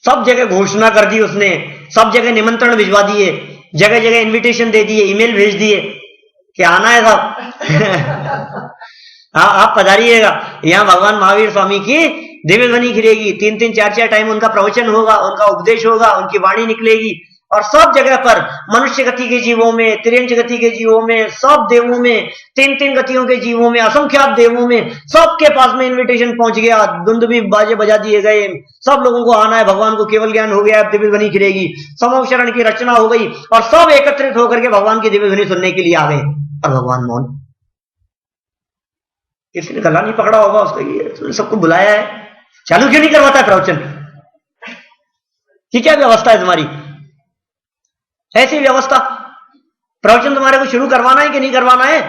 सब जगह घोषणा कर दी उसने, सब जगह निमंत्रण भिजवा दिए, जगह जगह इनविटेशन दे दिए, ईमेल भेज दिए कि आना है साहब हाँ आप पधारिएगा, यहां भगवान महावीर स्वामी की दिव्य ध्वनि गिरेगी, 3-3 4-4 टाइम उनका प्रवचन होगा, उनका उपदेश होगा, उनकी वाणी निकलेगी। और सब जगह पर मनुष्य गति के जीवों में, तिर्यंच गति के जीवों में, सब देवों में, 3-3 गतियों के जीवों में, असंख्यात देवों में, सबके पास में इनविटेशन पहुंच गया, दुंदुभी बाजे बजा दिए गए, सब लोगों को आना है, भगवान को केवल ज्ञान हो गया, दिव्य ध्वनि गिरेगी, समोक्षरण की रचना हो गई और सब एकत्रित होकर के भगवान की दिव्य ध्वनि सुनने के लिए आ गए। और भगवान मौन। किसी ने गला नहीं पकड़ा होगा उसका, ये सबको बुलाया है, चालू क्यों नहीं करवाता है प्रवचन? ये क्या व्यवस्था है तुम्हारी? ऐसी व्यवस्था प्रवचन तुम्हारे को शुरू करवाना है कि नहीं करवाना है?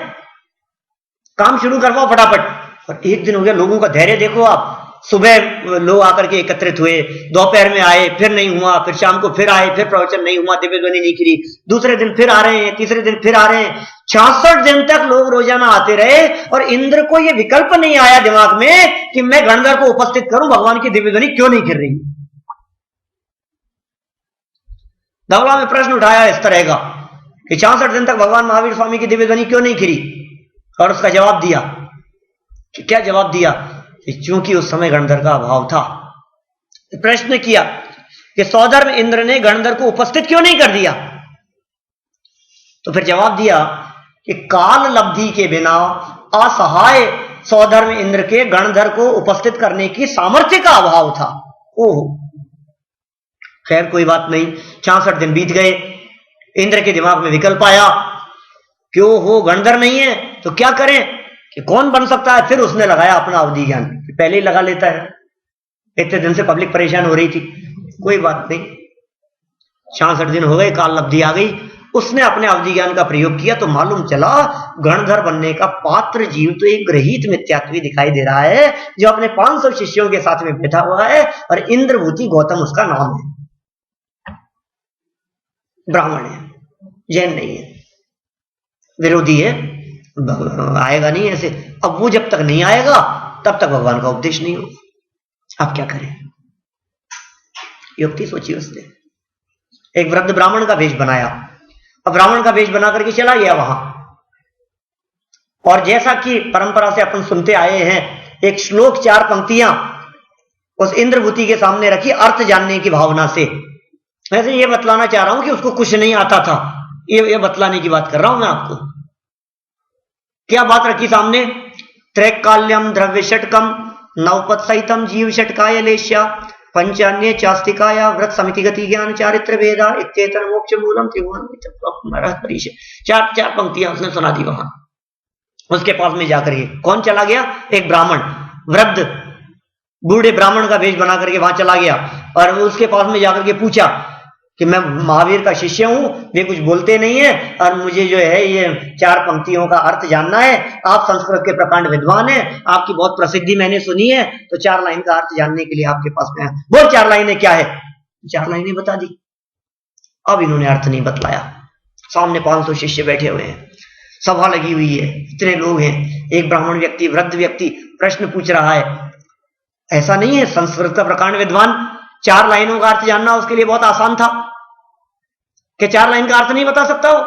काम शुरू करवाओ फटाफट। और एक दिन हो गया, लोगों का धैर्य देखो आप। सुबह लोग आकर के एकत्रित हुए, दोपहर में आए, फिर नहीं हुआ, फिर शाम को फिर आए, फिर प्रवचन नहीं हुआ, दिव्य ध्वनि नहीं खिली, दूसरे दिन फिर आ रहे हैं, तीसरे दिन फिर आ रहे हैं। 66 दिन तक लोग रोजाना आते रहे और इंद्र को यह विकल्प नहीं आया दिमाग में कि मैं गणधर को उपस्थित करूं, भगवान की दिव्य ध्वनि क्यों नहीं गिर रही। धवला में प्रश्न उठाया इस तरह का कि 66 दिन तक भगवान महावीर स्वामी की दिव्य ध्वनि क्यों नहीं खिली, और उसका जवाब दिया कि क्या जवाब दिया कि चूंकि उस समय गणधर का अभाव था। प्रश्न किया कि सौधर्म इंद्र ने गणधर को उपस्थित क्यों नहीं कर दिया, तो फिर जवाब दिया कि काल लब्धि के बिना असहाय सौधर्म इंद्र के गणधर को उपस्थित करने की सामर्थ्य का अभाव था। ओह, खैर कोई बात नहीं। 66 दिन बीत गए, इंद्र के दिमाग में विकल्प आया, क्यों हो गणधर नहीं है तो क्या करें कि कौन बन सकता है। फिर उसने लगाया अपना अवधि ज्ञान, पहले ही लगा लेता है, इतने दिन से पब्लिक परेशान हो रही थी, कोई बात नहीं। 66 दिन हो गए, काल लब्धि आ गई, उसने अपने अवधि ज्ञान का प्रयोग किया तो मालूम चला गणधर बनने का पात्र जीव तो एक ग्रहित मिथ्यात्वी दिखाई दे रहा है, जो अपने 500 शिष्यों के साथ में बैठा हुआ है और इंद्रभूति गौतम उसका नाम है। ब्राह्मण है, जैन नहीं है, विरोधी है, आएगा नहीं ऐसे। अब वो जब तक नहीं आएगा तब तक भगवान का उपदेश नहीं होगा। आप क्या करें, युक्ति सोची उसने। एक वृद्ध ब्राह्मण का वेश बनाया, अब ब्राह्मण का वेश बना करके चला गया वहां, और जैसा कि परंपरा से अपन सुनते आए हैं, एक श्लोक 4 पंक्तियां उस इंद्रभूति के सामने रखी अर्थ जानने की भावना से। वैसे ये बतलाना चाह रहा हूं कि उसको कुछ नहीं आता था, ये बतलाने की बात कर रहा हूं मैं आपको। क्या बात रखी सामने? त्रैकाल्यम द्रव्य षटकम नवपद सहितम जीव षटकाय लेश्या पंचान्य चास्तिकाया व्रत समिति गति ज्ञान चारित्र वेदा इत्येतन मोक्ष मूलम त्रिभुवन परिषद। 4 पंक्तियां उसने सुना दी वहां। उसके पास में जाकर के कौन चला गया? एक ब्राह्मण, वृद्ध बूढ़े ब्राह्मण का वेश बना करके वहां चला गया और उसके पास में जाकर के पूछा कि मैं महावीर का शिष्य हूं, वे कुछ बोलते नहीं है और मुझे जो है ये 4 पंक्तियों का अर्थ जानना है। आप संस्कृत के प्रकांड विद्वान हैं, आपकी बहुत प्रसिद्धि मैंने सुनी है, तो 4 लाइन का अर्थ जानने के लिए आपके पास में है। बोल 4 लाइनें क्या है? 4 लाइनें बता दी। अब इन्होंने अर्थ नहीं बतलाया। सामने 500 शिष्य बैठे हुए हैं, सभा लगी हुई है, इतने लोग हैं, एक ब्राह्मण व्यक्ति, वृद्ध व्यक्ति प्रश्न पूछ रहा है। ऐसा नहीं है संस्कृत का प्रकांड विद्वान, 4 लाइनों का अर्थ जानना उसके लिए बहुत आसान था कि 4 लाइन का अर्थ नहीं बता सकता? हो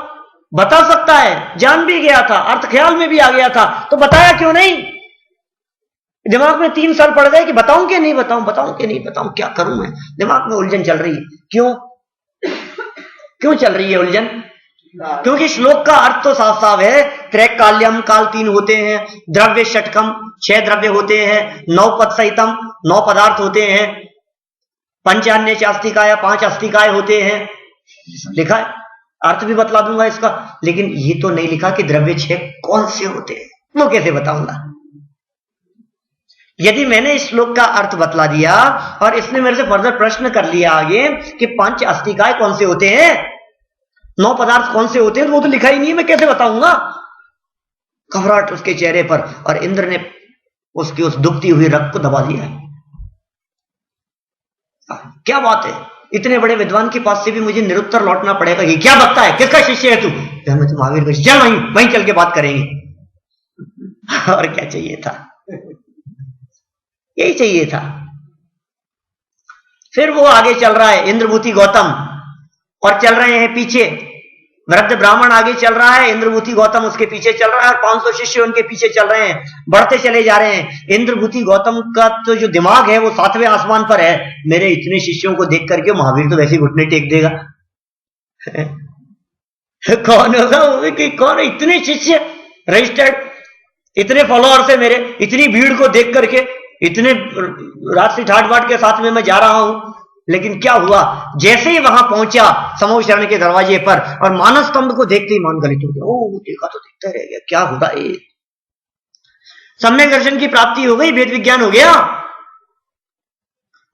बता सकता है, जान भी गया था, अर्थ ख्याल में भी आ गया था, तो बताया क्यों नहीं? दिमाग में 3 साल पड़ गए कि बताऊं कि नहीं बताऊं, बताऊं कि नहीं बताऊं, क्या करूं मैं? दिमाग में उलझन चल रही है। क्यों चल रही है उलझन? क्योंकि श्लोक का अर्थ तो साफ साफ है। त्रैकाल्यम, काल 3 होते हैं, द्रव्य षटकम 6 द्रव्य होते हैं, 9 पद सहितम 9 पदार्थ होते हैं, पंचान्य चास्तिकाय 5 अस्तिकाय होते हैं, लिखा है। अर्थ भी बतला दूंगा इसका, लेकिन ये तो नहीं लिखा कि द्रव्य 6 कौन से होते हैं, वो कैसे बताऊंगा? यदि मैंने इस श्लोक का अर्थ बतला दिया और इसने मेरे से फर्दर प्रश्न कर लिया आगे कि 5 अस्तिकाय कौन से होते हैं, 9 पदार्थ कौन से होते हैं, तो वो तो लिखा ही नहीं है, मैं कैसे बताऊंगा? घबराहट उसके चेहरे पर, और इंद्र ने उसकी उस दुखती हुई रग को दबा दिया। क्या बात है, इतने बड़े विद्वान के पास से भी मुझे निरुत्तर लौटना पड़ेगा। ये क्या बकता है, किसका शिष्य है तू? मैं तो महावीर का। चल वहीं चल के बात करेंगे। और क्या चाहिए था? यही चाहिए था। फिर वो आगे चल रहा है, इंद्रभूति गौतम, और चल रहे हैं पीछे वृद्ध ब्राह्मण आगे चल रहा है, इंद्रभूति गौतम उसके पीछे चल रहा है, और 500 शिष्य उनके पीछे चल रहे हैं, बढ़ते चले जा रहे हैं। इंद्रभूति गौतम का तो जो दिमाग है वो 7वें आसमान पर है। मेरे इतने शिष्यों को देख करके महावीर तो वैसे ही घुटने टेक देगा। कौन होगा वो कि कौन? इतने शिष्य रजिस्टर्ड, इतने फॉलोअर्स है मेरे, इतनी भीड़ को देख करके, इतने रात्रि ठाट बाट के साथ में मैं जा रहा हूं। लेकिन क्या हुआ, जैसे ही वहां पहुंचा समूह शरण के दरवाजे पर, और मानस स्तंभ को देखते ही मान गलित हो गया। ओ, देखा तो देखता रह गया, क्या होगा ये? सम्यक दर्शन की प्राप्ति हो गई, वेद विज्ञान हो गया।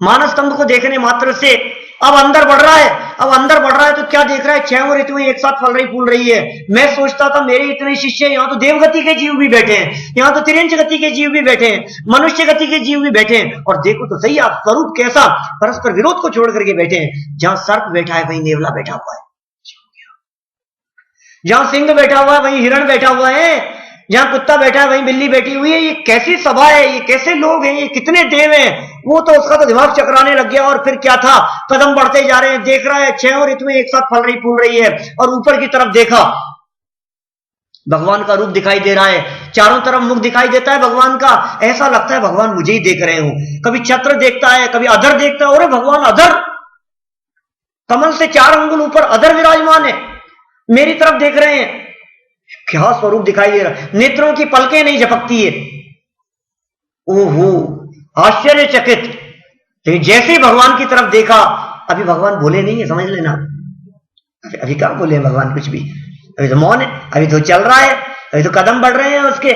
मानस स्तंभ को देखने मात्र से अब अंदर बढ़ रहा है, अब अंदर बढ़ रहा है तो क्या देख रहा है, छह ऋतुएं एक साथ फल रही फूल रही है। मैं सोचता था मेरे इतने शिष्य, यहाँ तो देवगति के जीव भी बैठे हैं, यहाँ तो तिरंज गति के जीव भी बैठे हैं, मनुष्य गति के जीव भी बैठे हैं, और देखो तो सही आप स्वरूप कैसा परस्पर विरोध को छोड़ करके बैठे हैं। जहां सर्प बैठा है वहीं नेवला बैठा हुआ है, जहां सिंह बैठा हुआ है वहीं हिरण बैठा हुआ है, जहां कुत्ता बैठा है वहीं बिल्ली बैठी हुई है। ये कैसी सभा है, ये कैसे लोग हैं, ये कितने देव हैं। वो तो उसका तो दिमाग चकराने लग गया। और फिर क्या था, कदम बढ़ते जा रहे हैं, देख रहा है छह ऋतुएं एक साथ फल रही फूल रही है, और ऊपर की तरफ देखा भगवान का रूप दिखाई दे रहा है, चारों तरफ मुख दिखाई देता है भगवान का, ऐसा लगता है भगवान मुझे ही देख रहे हो। कभी छत्र देखता है, कभी अधर देखता है, और भगवान अधर, कमल से 4 अंगुल ऊपर अधर विराजमान है, मेरी तरफ देख रहे हैं। क्या स्वरूप दिखाई दे रहा है, नेत्रों की पलकें नहीं झपकती है। ओहो, आश्चर्यचकित। लेकिन जैसे ही भगवान की तरफ देखा, अभी भगवान बोले नहीं है, समझ लेना, अभी क्या बोले भगवान कुछ भी, अभी तो मौन है, अभी तो चल रहा है, अभी तो कदम बढ़ रहे हैं उसके।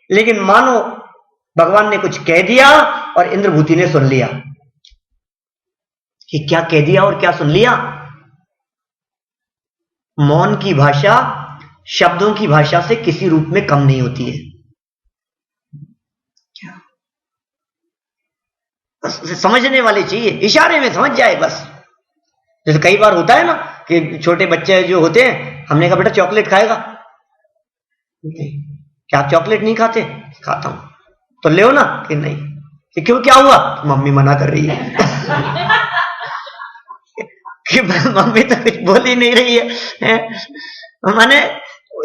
लेकिन मानो भगवान ने कुछ कह दिया और इंद्रभूति ने सुन लिया। कि क्या कह दिया और क्या सुन लिया? मौन की भाषा शब्दों की भाषा से किसी रूप में कम नहीं होती है। क्या बस समझने वाले चाहिए, इशारे में समझ जाए बस। जैसे कई बार होता है ना कि छोटे बच्चे जो होते हैं, हमने कहा बेटा चॉकलेट खाएगा, क्या आप चॉकलेट नहीं खाते? खाता हूं। तो ले ना कि नहीं, कि क्यों, क्या हुआ? मम्मी मना कर रही है। कि मम्मी तो कुछ बोल ही नहीं रही है। माने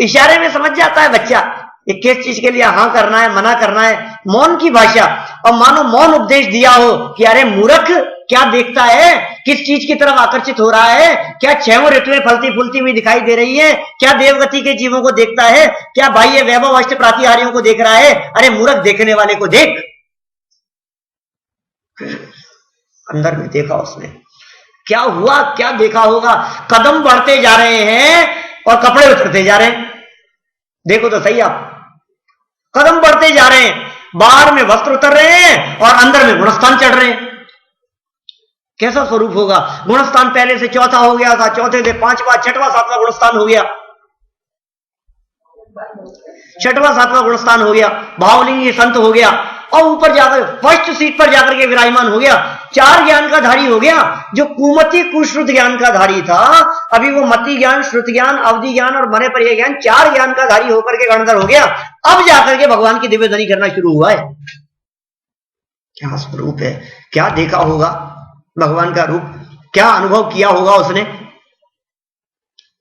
इशारे में समझ जाता है बच्चा ये किस चीज के लिए हाँ करना है, मना करना है। मौन की भाषा, और मानो मौन उपदेश दिया हो कि अरे मूर्ख, क्या देखता है, किस चीज की तरफ आकर्षित हो रहा है, क्या छह ऋतुएं फलती फूलती हुई दिखाई दे रही है, क्या देवगति के जीवों को देखता है, क्या बाह्य वैभव अष्ट प्रातिहारियों को देख रहा है? अरे मूर्ख, देखने वाले को देख। अंदर में देखा उसने, क्या हुआ, क्या देखा होगा? कदम बढ़ते जा रहे हैं और कपड़े उतरते जा रहे हैं। देखो तो सही आप, कदम बढ़ते जा रहे हैं, बाहर में वस्त्र उतर रहे हैं और अंदर में गुणस्थान चढ़ रहे हैं। कैसा स्वरूप होगा? गुणस्थान पहले से चौथा हो गया था, चौथे से पांचवा, छठवां, सातवां गुणस्थान हो गया, छठवां सातवां गुणस्थान हो गया, भावलिंगी संत हो गया, और ऊपर जाकर फर्स्ट सीट पर जाकर के विराजमान हो गया। 4 ज्ञान का धारी हो गया। जो कुमति कुश्रुत ज्ञान का धारी था, अभी वो मति ज्ञान, श्रुत ज्ञान, अवधि ज्ञान और मने पर्याय ज्ञान, 4 ज्ञान का धारी होकर के गणधर हो गया। अब जाकर के भगवान की दिव्य ध्वनि करना शुरू हुआ है। क्या स्वरूप है, क्या देखा होगा भगवान का रूप, क्या अनुभव किया होगा उसने।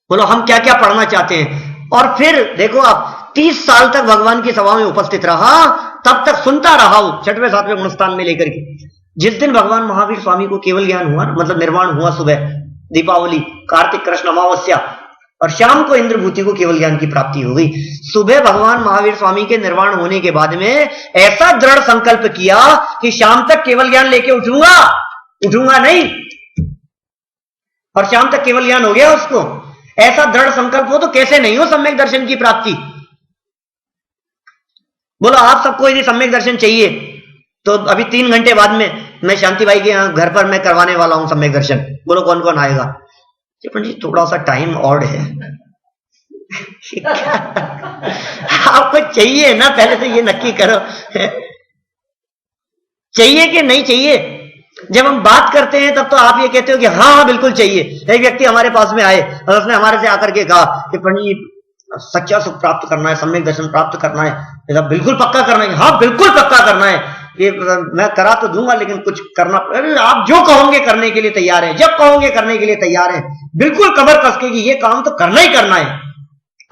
बोलो हम क्या क्या पढ़ना चाहते हैं। और फिर देखो आप, 30 साल तक भगवान की सभा में उपस्थित रहा, तब तक सुनता रहा हूं, 6वें 7वें गुणस्थान में लेकर के। जिस दिन भगवान महावीर स्वामी को केवल ज्ञान हुआ, मतलब निर्वाण हुआ, सुबह दीपावली, कार्तिक कृष्ण अमावस्या, और शाम को इंद्रभूति को केवल ज्ञान की प्राप्ति हो गई। सुबह भगवान महावीर स्वामी के निर्वाण होने के बाद में ऐसा दृढ़ संकल्प किया कि शाम तक केवल ज्ञान लेके उठूंगा नहीं, और शाम तक केवल ज्ञान हो गया उसको। ऐसा दृढ़ संकल्प हो तो कैसे नहीं हो सम्यक दर्शन की प्राप्ति। बोलो आप सबको यदि सम्यक दर्शन चाहिए तो अभी 3 घंटे बाद में मैं शांति भाई के यहाँ घर पर मैं करवाने वाला हूं सम्यक दर्शन। बोलो कौन कौन आएगा? जी थोड़ा सा टाइम ऑड है। आपको चाहिए ना, पहले से ये नक्की करो चाहिए कि नहीं चाहिए। जब हम बात करते हैं तब तो आप ये कहते हो कि हाँ हाँ बिल्कुल चाहिए। एक व्यक्ति हमारे पास में आए और उसने हमारे से आकर के कहा कि पंडित सच्चा सुख प्राप्त करना है, सम्यक दर्शन प्राप्त करना है, बिल्कुल पक्का करना है। हाँ बिल्कुल पक्का करना है, ये मैं करा तो दूंगा लेकिन कुछ करना। अरे आप जो कहोगे करने के लिए तैयार है, जब कहोगे करने के लिए तैयार है, बिल्कुल कमर कस के कि ये काम तो करना ही करना है।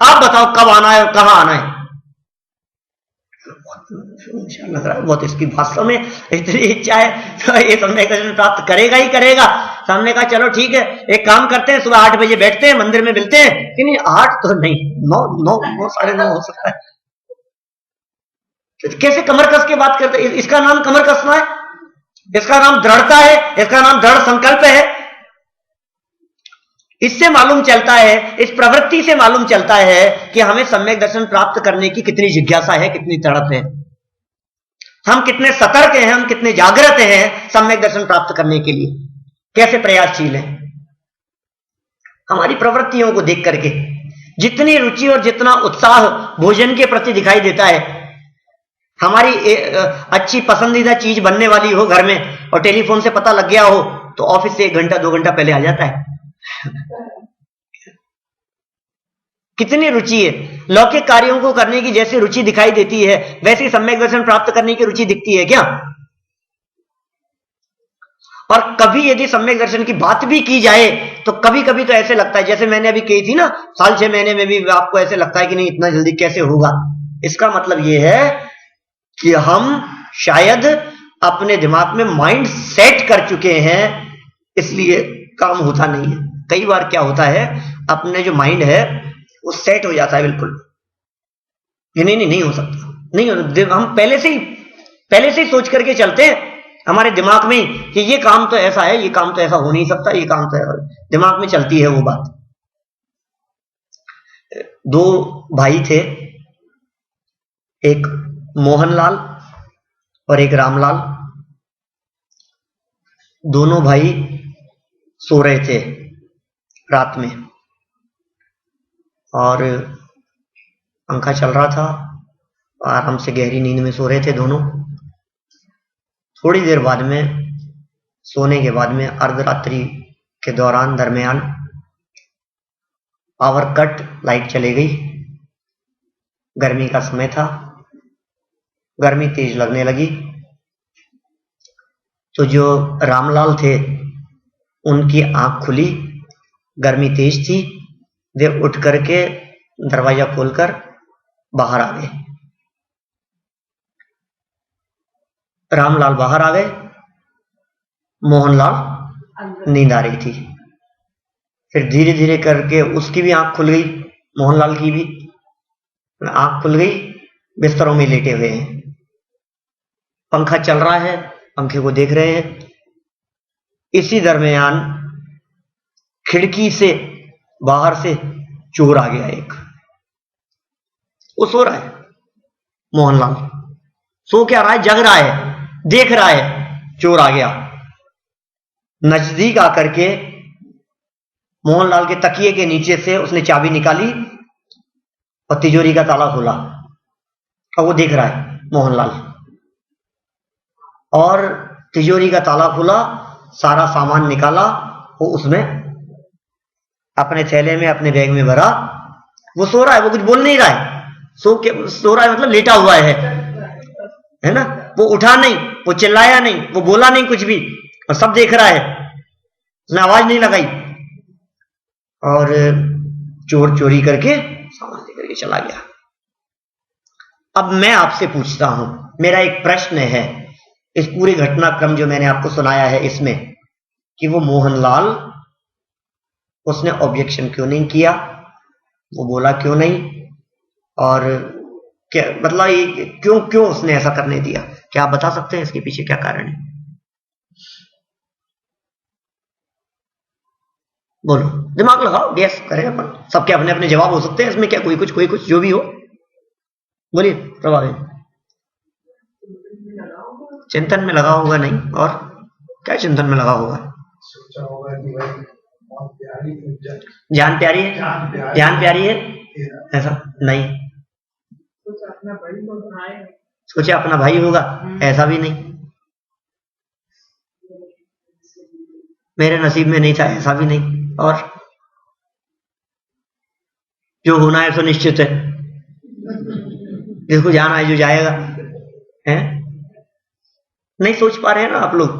आप बताओ कब आना है और कहां आना है। लग रहा है बहुत इसकी वास्तव में इतनी इच्छा है तो ये सम्यक दर्शन प्राप्त करेगा ही करेगा। सामने कहा चलो ठीक है, एक काम करते हैं, सुबह 8 बजे बैठते हैं, मंदिर में मिलते हैं। कि नहीं 8 तो नहीं, 9 साढ़े 9 हो सकता है। तो कैसे कमर कस के बात करते हैं? इसका नाम कमर कसना है, इसका नाम दृढ़ता है, इसका नाम दृढ़ संकल्प है। इससे मालूम चलता है, इस प्रवृत्ति से मालूम चलता है कि हमें सम्यक दर्शन प्राप्त करने की कितनी जिज्ञासा है, कितनी तड़प है, हम कितने सतर्क हैं, हम कितने जागृत हैं सम्यक दर्शन प्राप्त करने के लिए। कैसे प्रयासशील हैं। हमारी प्रवृत्तियों को देख करके जितनी रुचि और जितना उत्साह भोजन के प्रति दिखाई देता है, हमारी अच्छी पसंदीदा चीज बनने वाली हो घर में और टेलीफोन से पता लग गया हो तो ऑफिस से 1 घंटा 2 घंटा पहले आ जाता है। कितनी रुचि है। लौकिक कार्यों को करने की जैसे रुचि दिखाई देती है वैसी सम्यक दर्शन प्राप्त करने की रुचि दिखती है क्या? और कभी यदि सम्यक दर्शन की बात भी की जाए तो कभी कभी तो ऐसे लगता है, जैसे मैंने अभी कही थी ना, साल 6 महीने में भी आपको ऐसे लगता है कि नहीं इतना जल्दी कैसे होगा। इसका मतलब यह है कि हम शायद अपने दिमाग में माइंड सेट कर चुके हैं, इसलिए काम होता नहीं है। कई बार क्या होता है, अपने जो माइंड है वो सेट हो जाता है बिल्कुल, ये नहीं हो सकता, नहीं हो, हम पहले से ही सोच करके चलते हैं हमारे दिमाग में कि ये काम तो ऐसा है, ये काम तो ऐसा हो नहीं सकता, ये काम तो ऐसा, दिमाग में चलती है वो बात। 2 भाई थे, एक मोहनलाल और एक रामलाल। दोनों भाई सो रहे थे रात में और पंखा चल रहा था, आराम से गहरी नींद में सो रहे थे दोनों। थोड़ी देर बाद में, सोने के बाद में, अर्धरात्रि के दौरान दरमियान पावर कट, लाइट चली गई। गर्मी का समय था, गर्मी तेज लगने लगी। तो जो रामलाल थे उनकी आंख खुली, गर्मी तेज थी, वे उठ करके दरवाजा खोलकर बाहर आ गए। रामलाल बाहर आ गए, मोहनलाल नींद आ रही थी। फिर धीरे धीरे करके उसकी भी आंख खुल गई, मोहनलाल की भी आंख खुल गई, बिस्तरों में लेटे हुए हैं। पंखा चल रहा है, पंखे को देख रहे हैं। इसी दरमियान खिड़की से बाहर से चोर आ गया एक। वो सो रहा है, मोहनलाल सो क्या रहा है, जग रहा है, देख रहा है, चोर आ गया। नजदीक आकर के मोहनलाल के तकिए के नीचे से उसने चाबी निकाली और तिजोरी का ताला खोला और वो देख रहा है मोहनलाल। और तिजोरी का ताला खोला, सारा सामान निकाला, वो उसमें अपने थैले में, अपने बैग में भरा। वो सो रहा है, वो कुछ बोल नहीं रहा है, सो रहा है मतलब लेटा हुआ है ना। वो उठा नहीं, वो चिल्लाया नहीं, वो बोला नहीं कुछ भी, और सब देख रहा है, उसने आवाज नहीं लगाई। और चोर चोरी करके सामान लेकर के चला गया। अब मैं आपसे पूछता हूं, मेरा एक प्रश्न है इस पूरे घटनाक्रम जो मैंने आपको सुनाया है इसमें, कि वो मोहनलाल, उसने ऑब्जेक्शन क्यों नहीं किया, वो बोला क्यों नहीं, और क्या मतलब ये क्यों उसने ऐसा करने दिया? क्या आप बता सकते हैं इसके पीछे क्या कारण है? बोलो, दिमाग लगाओ, गैस करें अपन। सबके अपने अपने जवाब हो सकते हैं इसमें, क्या कोई कुछ जो भी हो। बोलिए प्रभावित। चिंतन में लगा होगा? नहीं, और क्या चिंतन में लगा होगा? सोचा होगा कि भाई जान प्यारी है, जान प्यारी है, ऐसा नहीं। सोचा अपना भाई होगा, ऐसा भी नहीं। मेरे नसीब में नहीं था, ऐसा भी नहीं। और जो होना है तो निश्चित है, जिसको जाना है जो जाएगा, है? नहीं सोच पा रहे हैं ना आप लोग,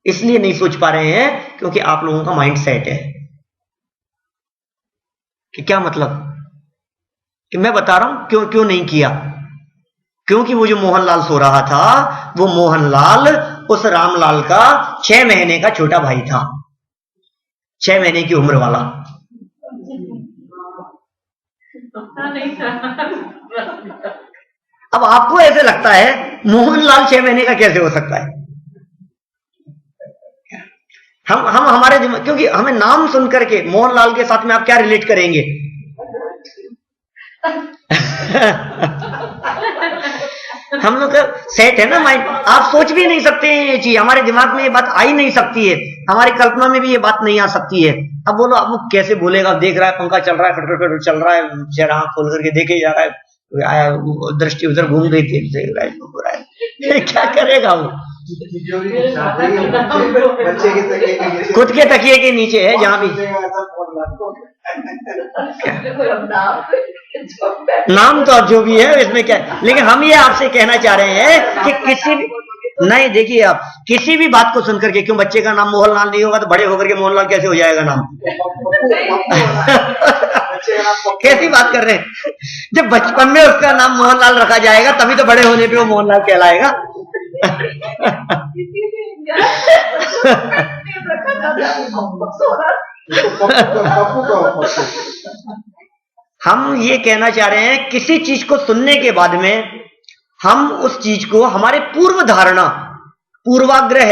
इसलिए नहीं सोच पा रहे हैं क्योंकि आप लोगों का माइंड सेट है कि क्या मतलब, कि मैं बता रहा हूं क्यों नहीं किया। क्योंकि वो जो मोहनलाल सो रहा था, वो मोहनलाल उस रामलाल का 6 महीने का छोटा भाई था, 6 महीने की उम्र वाला। अब आपको ऐसे लगता है मोहनलाल 6 महीने का कैसे हो सकता है? हम हमारे दिमाग, क्योंकि हमें नाम सुन करके मोहनलाल के साथ में आप क्या रिलेट करेंगे? हम लोग का सेट है ना माइंड, आप सोच भी नहीं सकते हैं ये चीज, हमारे दिमाग में ये बात आ ही नहीं सकती है, हमारी कल्पना में भी ये बात नहीं आ सकती है। अब बोलो अब वो कैसे बोलेगा, देख रहा है पंखा चल रहा है, फटफट चल रहा है, चेहरा आंख खोल करके देखे जा रहा है, आया दृष्टि उधर घूम रही थी, देख रहा है, क्या करेगा वो? खुद के तकिए के नीचे है जहां भी। नाम तो अब जो भी है इसमें क्या है, लेकिन हम ये आपसे कहना चाह रहे हैं कि किसी भी नहीं, देखिए आप किसी भी बात को सुनकर के, क्यों बच्चे का नाम मोहनलाल नहीं होगा तो बड़े होकर के मोहनलाल कैसे हो जाएगा नाम? कैसी बात कर रहे हैं? जब बचपन में उसका नाम मोहनलाल रखा जाएगा तभी तो बड़े होने पे वो मोहनलाल कहलाएगा। हम ये कहना चाह रहे हैं किसी चीज को सुनने के बाद में हम उस चीज को, हमारे पूर्व धारणा, पूर्वाग्रह,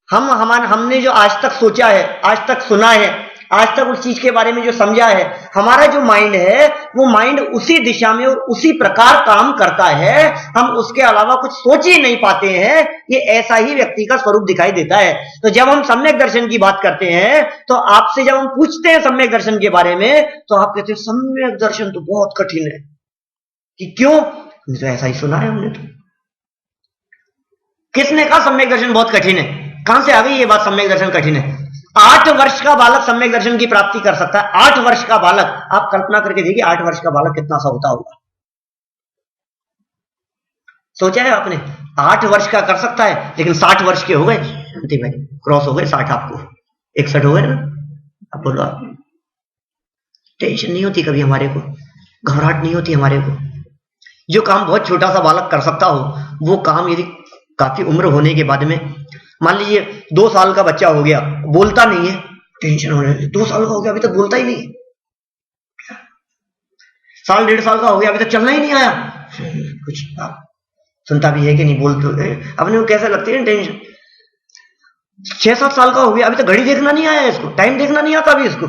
हमने जो आज तक सोचा है, आज तक सुना है, आज तक उस चीज के बारे में जो समझा है, हमारा जो माइंड है वो माइंड उसी दिशा में और उसी प्रकार काम करता है, हम उसके अलावा कुछ सोच ही नहीं पाते हैं। ये ऐसा ही व्यक्ति का स्वरूप दिखाई देता है। तो जब हम सम्यक दर्शन की बात करते हैं तो आपसे जब हम पूछते हैं सम्यक दर्शन के बारे में तो आप कहते हैं सम्यक दर्शन तो बहुत कठिन है। कि क्यों? तो ऐसा ही सुना है हमने। तो किसने कहा सम्यक दर्शन बहुत कठिन है? कहां से आ गई ये बात सम्यक दर्शन कठिन है? 8 वर्ष का बालक सम्यक दर्शन की प्राप्ति कर सकता है। 8 वर्ष का बालक, आप कल्पना करके देखिए 8 वर्ष का बालक कितना सा होता होगा। सोचा है आपने? 8 वर्ष का कर सकता है, लेकिन 60 वर्ष के हो गए भाई, क्रॉस हो गए 60, आपको 61 हो गए ना। अब बोलो, टेंशन नहीं होती कभी हमारे को, घबराहट नहीं होती हमारे को। जो काम बहुत छोटा सा बालक कर सकता हो वो काम यदि काफी उम्र होने के बाद में, मान लीजिए 2 साल का बच्चा हो गया, बोलता नहीं है, टेंशन होने लगी। 2 साल का हो गया अभी तक बोलता ही नहीं, साल 1.5 साल का हो गया अभी तक चलना ही नहीं आया, कुछ सुनता भी है कि नहीं, बोल तो अपने को कैसा लगती है टेंशन। 6-7 साल का हो गया अभी तक घड़ी देखना नहीं आया इसको, टाइम देखना नहीं आता अभी इसको।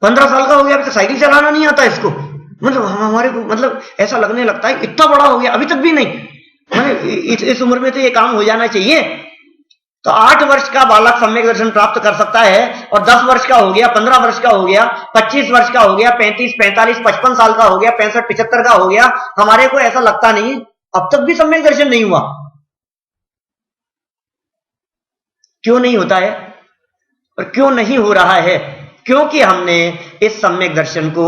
15 साल का हो गया अभी तक साइकिल चलाना नहीं आता इसको। मतलब हमारे को मतलब ऐसा लगने लगता है इतना बड़ा हो गया अभी तक भी नहीं, इस उम्र में तो ये काम हो जाना चाहिए। तो 8 वर्ष का बालक सम्यक दर्शन प्राप्त कर सकता है, और 10 वर्ष का हो गया, 15 वर्ष का हो गया, 25 वर्ष का हो गया, 35, 45, 55 साल का हो गया, 65, 75 का हो गया, हमारे को ऐसा लगता नहीं अब तक भी सम्यक दर्शन नहीं हुआ। क्यों नहीं होता है और क्यों नहीं हो रहा है? क्योंकि हमने इस सम्यक दर्शन को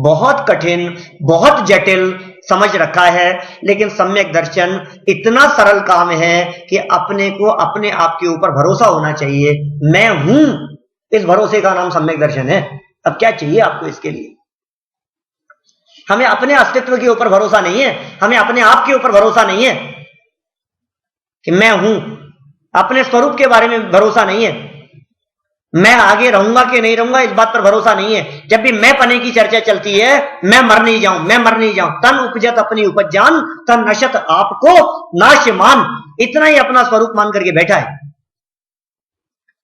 बहुत कठिन, बहुत जटिल समझ रखा है। लेकिन सम्यक दर्शन इतना सरल काम है कि अपने को अपने आप के ऊपर भरोसा होना चाहिए। मैं हूं, इस भरोसे का नाम सम्यक दर्शन है। अब क्या चाहिए आपको इसके लिए? हमें अपने अस्तित्व के ऊपर भरोसा नहीं है, हमें अपने आप के ऊपर भरोसा नहीं है कि मैं हूं, अपने स्वरूप के बारे में भरोसा नहीं है, मैं आगे रहूंगा कि नहीं रहूंगा इस बात पर भरोसा नहीं है। जब भी मैं पने की चर्चा चलती है, मैं मर नहीं जाऊं, मैं मर नहीं जाऊं, तन उपजत अपनी उपज जान, तन नशत आपको नाश मान, इतना ही अपना स्वरूप मान करके बैठा है।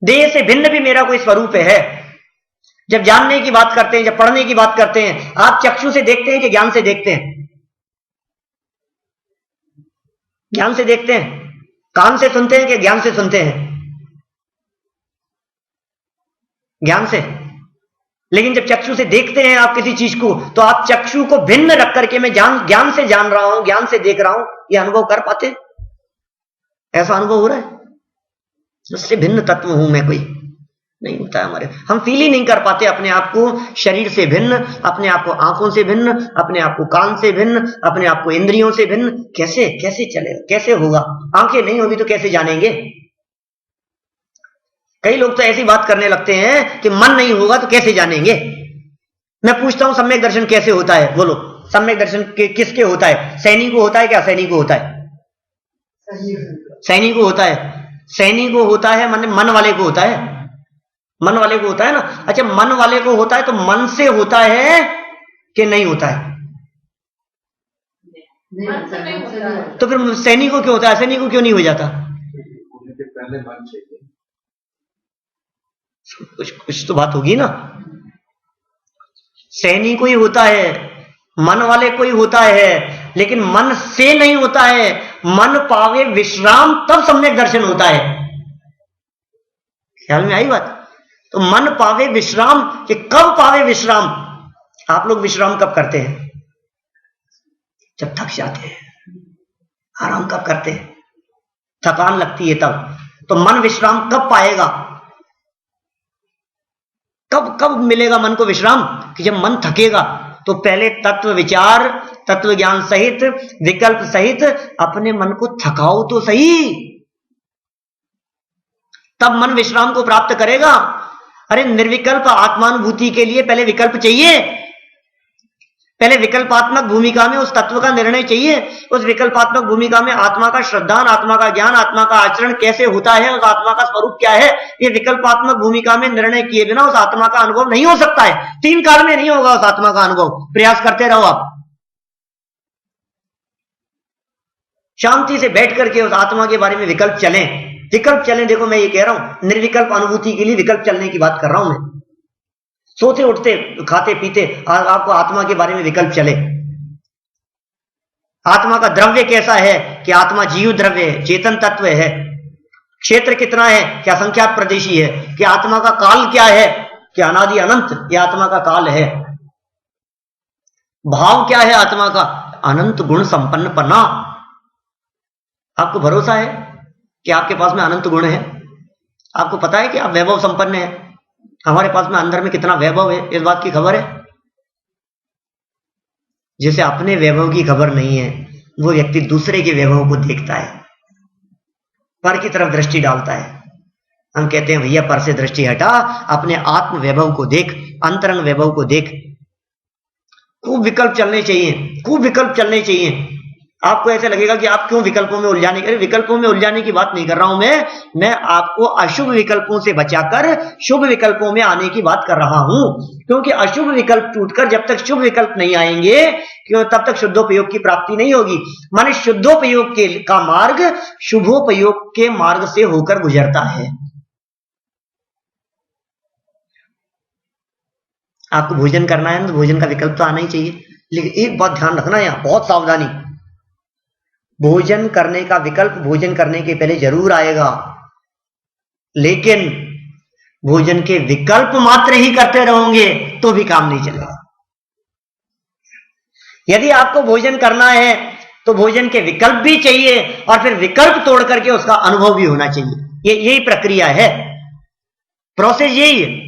देह से भिन्न भी मेरा कोई स्वरूप है। जब जानने की बात करते हैं, जब पढ़ने की बात करते हैं, आप चक्षु से देखते हैं कि ज्ञान से देखते हैं? ज्ञान से देखते हैं। कान से सुनते हैं कि ज्ञान से सुनते हैं? ज्ञान से। लेकिन जब चक्षु से देखते हैं आप किसी चीज को, तो आप चक्षु को भिन्न रख करके मैं ज्ञान से जान रहा हूं, ज्ञान से देख रहा हूं, यह अनुभव कर पाते? ऐसा अनुभव हो रहा है? उससे भिन्न तत्व हूं मैं, कोई नहीं होता है हमारे। हम फील ही नहीं कर पाते अपने आप को शरीर से भिन्न, अपने आप को आंखों से भिन्न, अपने आप को कान से भिन्न, अपने आप को इंद्रियों से भिन्न। कैसे कैसे चलेगा, कैसे होगा? आंखें नहीं होगी तो कैसे जानेंगे? कई लोग तो ऐसी बात करने लगते हैं कि मन नहीं होगा तो कैसे जानेंगे। मैं पूछता हूं सम्यक दर्शन कैसे होता है? बोलो, सम्यक दर्शन किसके होता है? सैनिक को होता है क्या? सैनिक को होता है? सैनिक को होता है। सैनिक को होता है, मन वाले को होता है, मन वाले को होता है ना। अच्छा, मन वाले को होता है तो मन से होता है कि नहीं होता है? तो फिर सैनिक को क्यों होता है, सैनिक को क्यों नहीं हो जाता? पहले मन चाहिए। कुछ तो बात होगी ना। सैनिक को ही होता है, मन वाले को ही होता है, लेकिन मन से नहीं होता है। मन पावे विश्राम तब सम्यक दर्शन होता है। ख्याल में आई बात? तो मन पावे विश्राम, कि कब पावे विश्राम? आप लोग विश्राम कब करते हैं? जब थक जाते हैं। आराम कब करते हैं? थकान लगती है तब। तो मन विश्राम कब पाएगा? कब कब मिलेगा मन को विश्राम? कि जब मन थकेगा। तो पहले तत्व विचार, तत्व ज्ञान सहित, विकल्प सहित अपने मन को थकाओ तो सही, तब मन विश्राम को प्राप्त करेगा। अरे निर्विकल्प आत्मानुभूति के लिए पहले विकल्प चाहिए। पहले विकल्पात्मक भूमिका में उस तत्व का निर्णय चाहिए। उस विकल्पात्मक भूमिका में आत्मा का श्रद्धान, आत्मा का ज्ञान, आत्मा का आचरण कैसे होता है, उस आत्मा का स्वरूप क्या है, ये विकल्पात्मक भूमिका में निर्णय किए बिना उस आत्मा का अनुभव नहीं हो सकता है। 3 काल में नहीं होगा उस आत्मा का अनुभव। प्रयास करते रहो आप, शांति से बैठ करके उस आत्मा के बारे में विकल्प चलें। विकल्प चलें। देखो मैं ये कह रहा हूं, निर्विकल्प अनुभूति के लिए विकल्प चलने की बात कर रहा हूं मैं। सोते उठते खाते पीते आपको आत्मा के बारे में विकल्प चले। आत्मा का द्रव्य कैसा है? कि आत्मा जीव द्रव्य है, चेतन तत्व है। क्षेत्र कितना है? कि असंख्यात प्रदेशी है। कि आत्मा का काल क्या है? कि अनादि अनंत, यह आत्मा का काल है। भाव क्या है आत्मा का? अनंत गुण संपन्न पन्ना। आपको भरोसा है कि आपके पास में अनंत गुण है? आपको पता है कि आप वैभव संपन्न है? हमारे पास में अंदर में कितना वैभव है, इस बात की खबर है? जिसे अपने वैभव की खबर नहीं है, वो व्यक्ति दूसरे के वैभव को देखता है, पर की तरफ दृष्टि डालता है। हम कहते हैं भैया पर से दृष्टि हटा, अपने आत्म वैभव को देख, अंतरंग वैभव को देख। खूब विकल्प चलने चाहिए, खूब विकल्प चलने चाहिए। आपको ऐसे लगेगा कि आप क्यों विकल्पों में उलझाने, अरे विकल्पों में उलझाने की बात नहीं कर रहा हूं मैं आपको अशुभ विकल्पों से बचाकर शुभ विकल्पों में आने की बात कर रहा हूं। क्योंकि अशुभ विकल्प टूटकर जब तक शुभ विकल्प नहीं आएंगे, क्यों तब तक शुद्धोपयोग की प्राप्ति नहीं होगी। माने शुद्धोपयोग का मार्ग शुभोपयोग के मार्ग से होकर गुजरता है। आपको भोजन करना है ना, तो भोजन का विकल्प तो आना ही चाहिए। लेकिन एक बात ध्यान रखना, यहां बहुत सावधानी, भोजन करने का विकल्प भोजन करने के पहले जरूर आएगा, लेकिन भोजन के विकल्प मात्र ही करते रहोगे तो भी काम नहीं चलेगा। यदि आपको भोजन करना है तो भोजन के विकल्प भी चाहिए और फिर विकल्प तोड़ करके उसका अनुभव भी होना चाहिए। यही प्रक्रिया है, प्रोसेस यही है।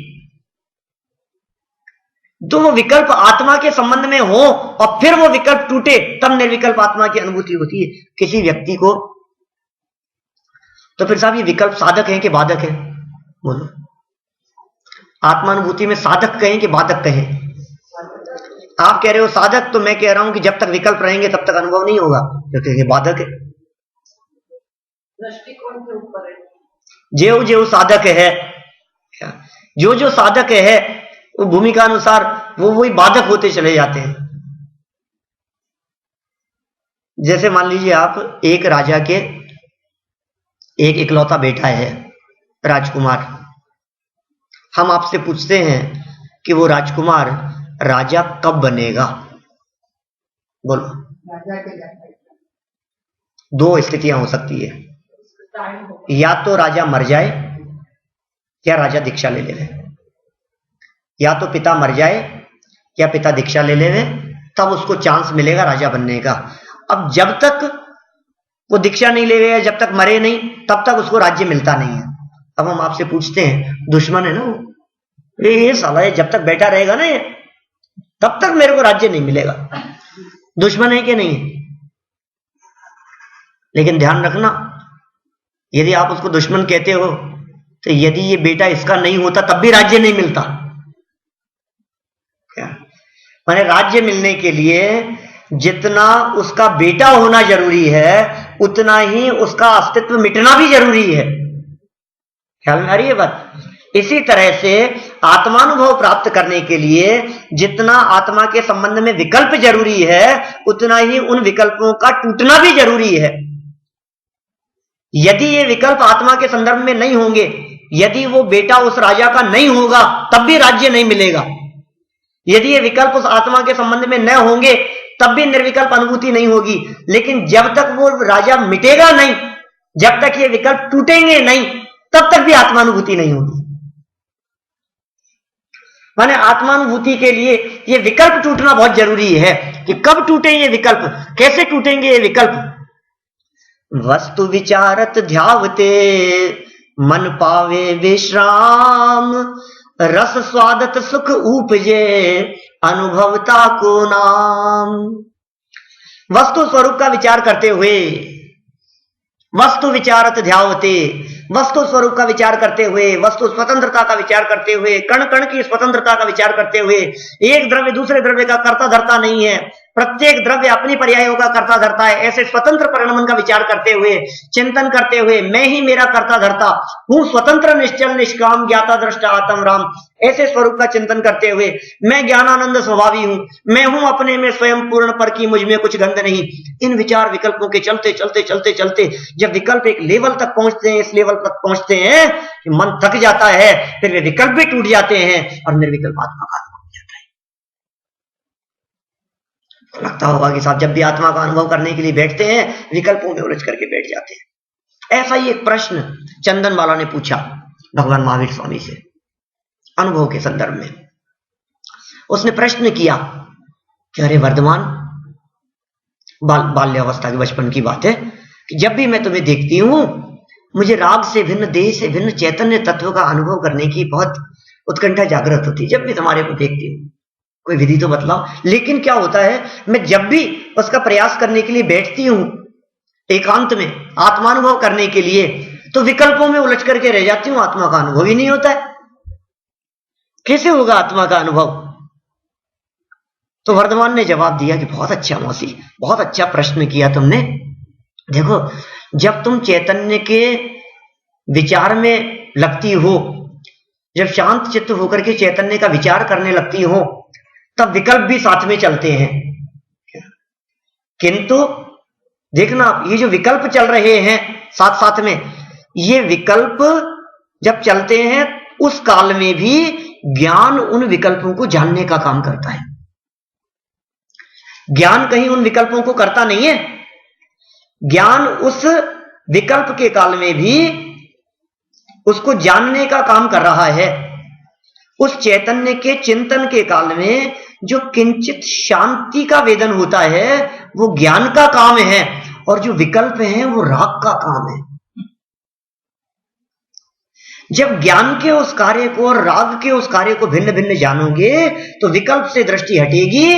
तो वो विकल्प आत्मा के संबंध में हो और फिर वो विकल्प टूटे, तब निर्विकल्प आत्मा की अनुभूति होती है किसी व्यक्ति को। तो फिर साहब ये विकल्प साधक है कि बाधक है? बोलो, आत्मानुभूति में साधक कहें कि बाधक कहें? आप कह रहे हो साधक, तो मैं कह रहा हूं कि जब तक विकल्प रहेंगे तब तक अनुभव नहीं होगा, क्योंकि ये बाधक है। दृष्टिकोण के ऊपर है। जो जो साधक है, जो जो साधक है वो भूमिका अनुसार वो वही बाधक होते चले जाते हैं। जैसे मान लीजिए आप एक राजा के एक इकलौता बेटा है, राजकुमार। हम आपसे पूछते हैं कि वो राजकुमार राजा कब बनेगा? बोलो। दो स्थितियां हो सकती है, या तो राजा मर जाए या राजा दीक्षा ले ले। या तो पिता मर जाए या पिता दीक्षा ले ले, तब उसको चांस मिलेगा राजा बनने का। अब जब तक वो दीक्षा नहीं ले गया, जब तक मरे नहीं, तब तक उसको राज्य मिलता नहीं है। अब हम आपसे पूछते हैं, दुश्मन है ना वो, ये साला है, जब तक बैठा रहेगा ना ये, तब तक मेरे को राज्य नहीं मिलेगा। दुश्मन है कि नहीं? लेकिन ध्यान रखना, यदि आप उसको दुश्मन कहते हो तो यदि ये बेटा इसका नहीं होता तब भी राज्य नहीं मिलता। माने राज्य मिलने के लिए जितना उसका बेटा होना जरूरी है, उतना ही उसका अस्तित्व मिटना भी जरूरी है। ख्याल में आ रही है बात? इसी तरह से आत्मानुभव प्राप्त करने के लिए जितना आत्मा के संबंध में विकल्प जरूरी है, उतना ही उन विकल्पों का टूटना भी जरूरी है। यदि ये विकल्प आत्मा के संदर्भ में नहीं होंगे, यदि वो बेटा उस राजा का नहीं होगा, तब भी राज्य नहीं मिलेगा। यदि ये विकल्प उस आत्मा के संबंध में न होंगे, तब भी निर्विकल्प अनुभूति नहीं होगी। लेकिन जब तक वो राजा मिटेगा नहीं, जब तक ये विकल्प टूटेंगे नहीं, तब तक भी आत्मानुभूति नहीं होगी। माने आत्मानुभूति के लिए ये विकल्प टूटना बहुत जरूरी है कि कब टूटे ये विकल्प, कैसे टूटेंगे ये विकल्प। वस्तु विचारत ध्यावते मन पावे विश्राम, रस स्वादत सुख उपजे अनुभवता को नाम। वस्तु स्वरूप का विचार करते हुए, वस्तु विचारत ध्यावते, वस्तु स्वरूप का विचार करते हुए, वस्तु स्वतंत्रता का विचार करते हुए, कण कण की स्वतंत्रता का विचार करते हुए, एक द्रव्य दूसरे द्रव्य का कर्ता धर्ता नहीं है, प्रत्येक द्रव्य अपनी पर्यायों का कर्ता धर्ता है, ऐसे स्वतंत्र परिणमन का विचार करते हुए, चिंतन करते हुए, मैं ही मेरा कर्ता धर्ता हूं, स्वतंत्र निश्चल निष्काम ज्ञाता दृष्टा आत्म राम, ऐसे स्वरूप का चिंतन करते हुए, मैं ज्ञानानंद स्वभावी हूं, मैं हूं अपने में स्वयं पूर्ण पर की मुझ में कुछ गंध नहीं। इन विचार विकल्पों के चलते चलते चलते चलते जब विकल्प एक लेवल तक पहुंचते हैं, इस लेवल तक पहुंचते हैं कि मन थक जाता है, फिर वे विकल्प भी टूट जाते हैं और निर्विकल्प आत्मा का अनुभव हो जाता है। लगता होगा कि साहब जब भी आत्मा का अनुभव करने के लिए बैठते हैं विकल्पों में उलझ करके बैठ जाते हैं। ऐसा ही एक प्रश्न चंदनवाला ने पूछा भगवान महावीर स्वामी से अनुभव के संदर्भ में। उसने प्रश्न किया कि अरे वर्धमान, बाल्यावस्था की बचपन की बात है कि जब भी मैं तुम्हें देखती हूं मुझे राग से भिन्न, देह से भिन्न चैतन्य तत्व का अनुभव करने की बहुत उत्कंठा जागृत होती है जब भी तुम्हारे को देखती हूं। कोई विधि तो बतलाओ। लेकिन क्या होता है, मैं जब भी उसका प्रयास करने के लिए बैठती हूं एकांत में आत्मानुभव करने के लिए, तो विकल्पों में उलझ करके रह जाती हूं, आत्मा का अनुभव ही नहीं होता है। कैसे होगा आत्मा का अनुभव? तो वर्धमान ने जवाब दिया कि बहुत अच्छा मौसी, बहुत अच्छा प्रश्न किया तुमने। देखो, जब तुम चैतन्य के विचार में लगती हो, जब शांत चित्त होकर के चैतन्य का विचार करने लगती हो, तब विकल्प भी साथ में चलते हैं। किंतु देखना, ये जो विकल्प चल रहे हैं साथ साथ में, ये विकल्प जब चलते हैं उस काल में भी ज्ञान उन विकल्पों को जानने का काम करता है। ज्ञान कहीं उन विकल्पों को करता नहीं है। ज्ञान उस विकल्प के काल में भी उसको जानने का काम कर रहा है। उस चैतन्य के चिंतन के काल में जो किंचित शांति का वेदन होता है वो ज्ञान का काम है, और जो विकल्प है वो राग का काम है। जब ज्ञान के उस कार्य को और राग के उस कार्य को भिन्न भिन्न जानोगे तो विकल्प से दृष्टि हटेगी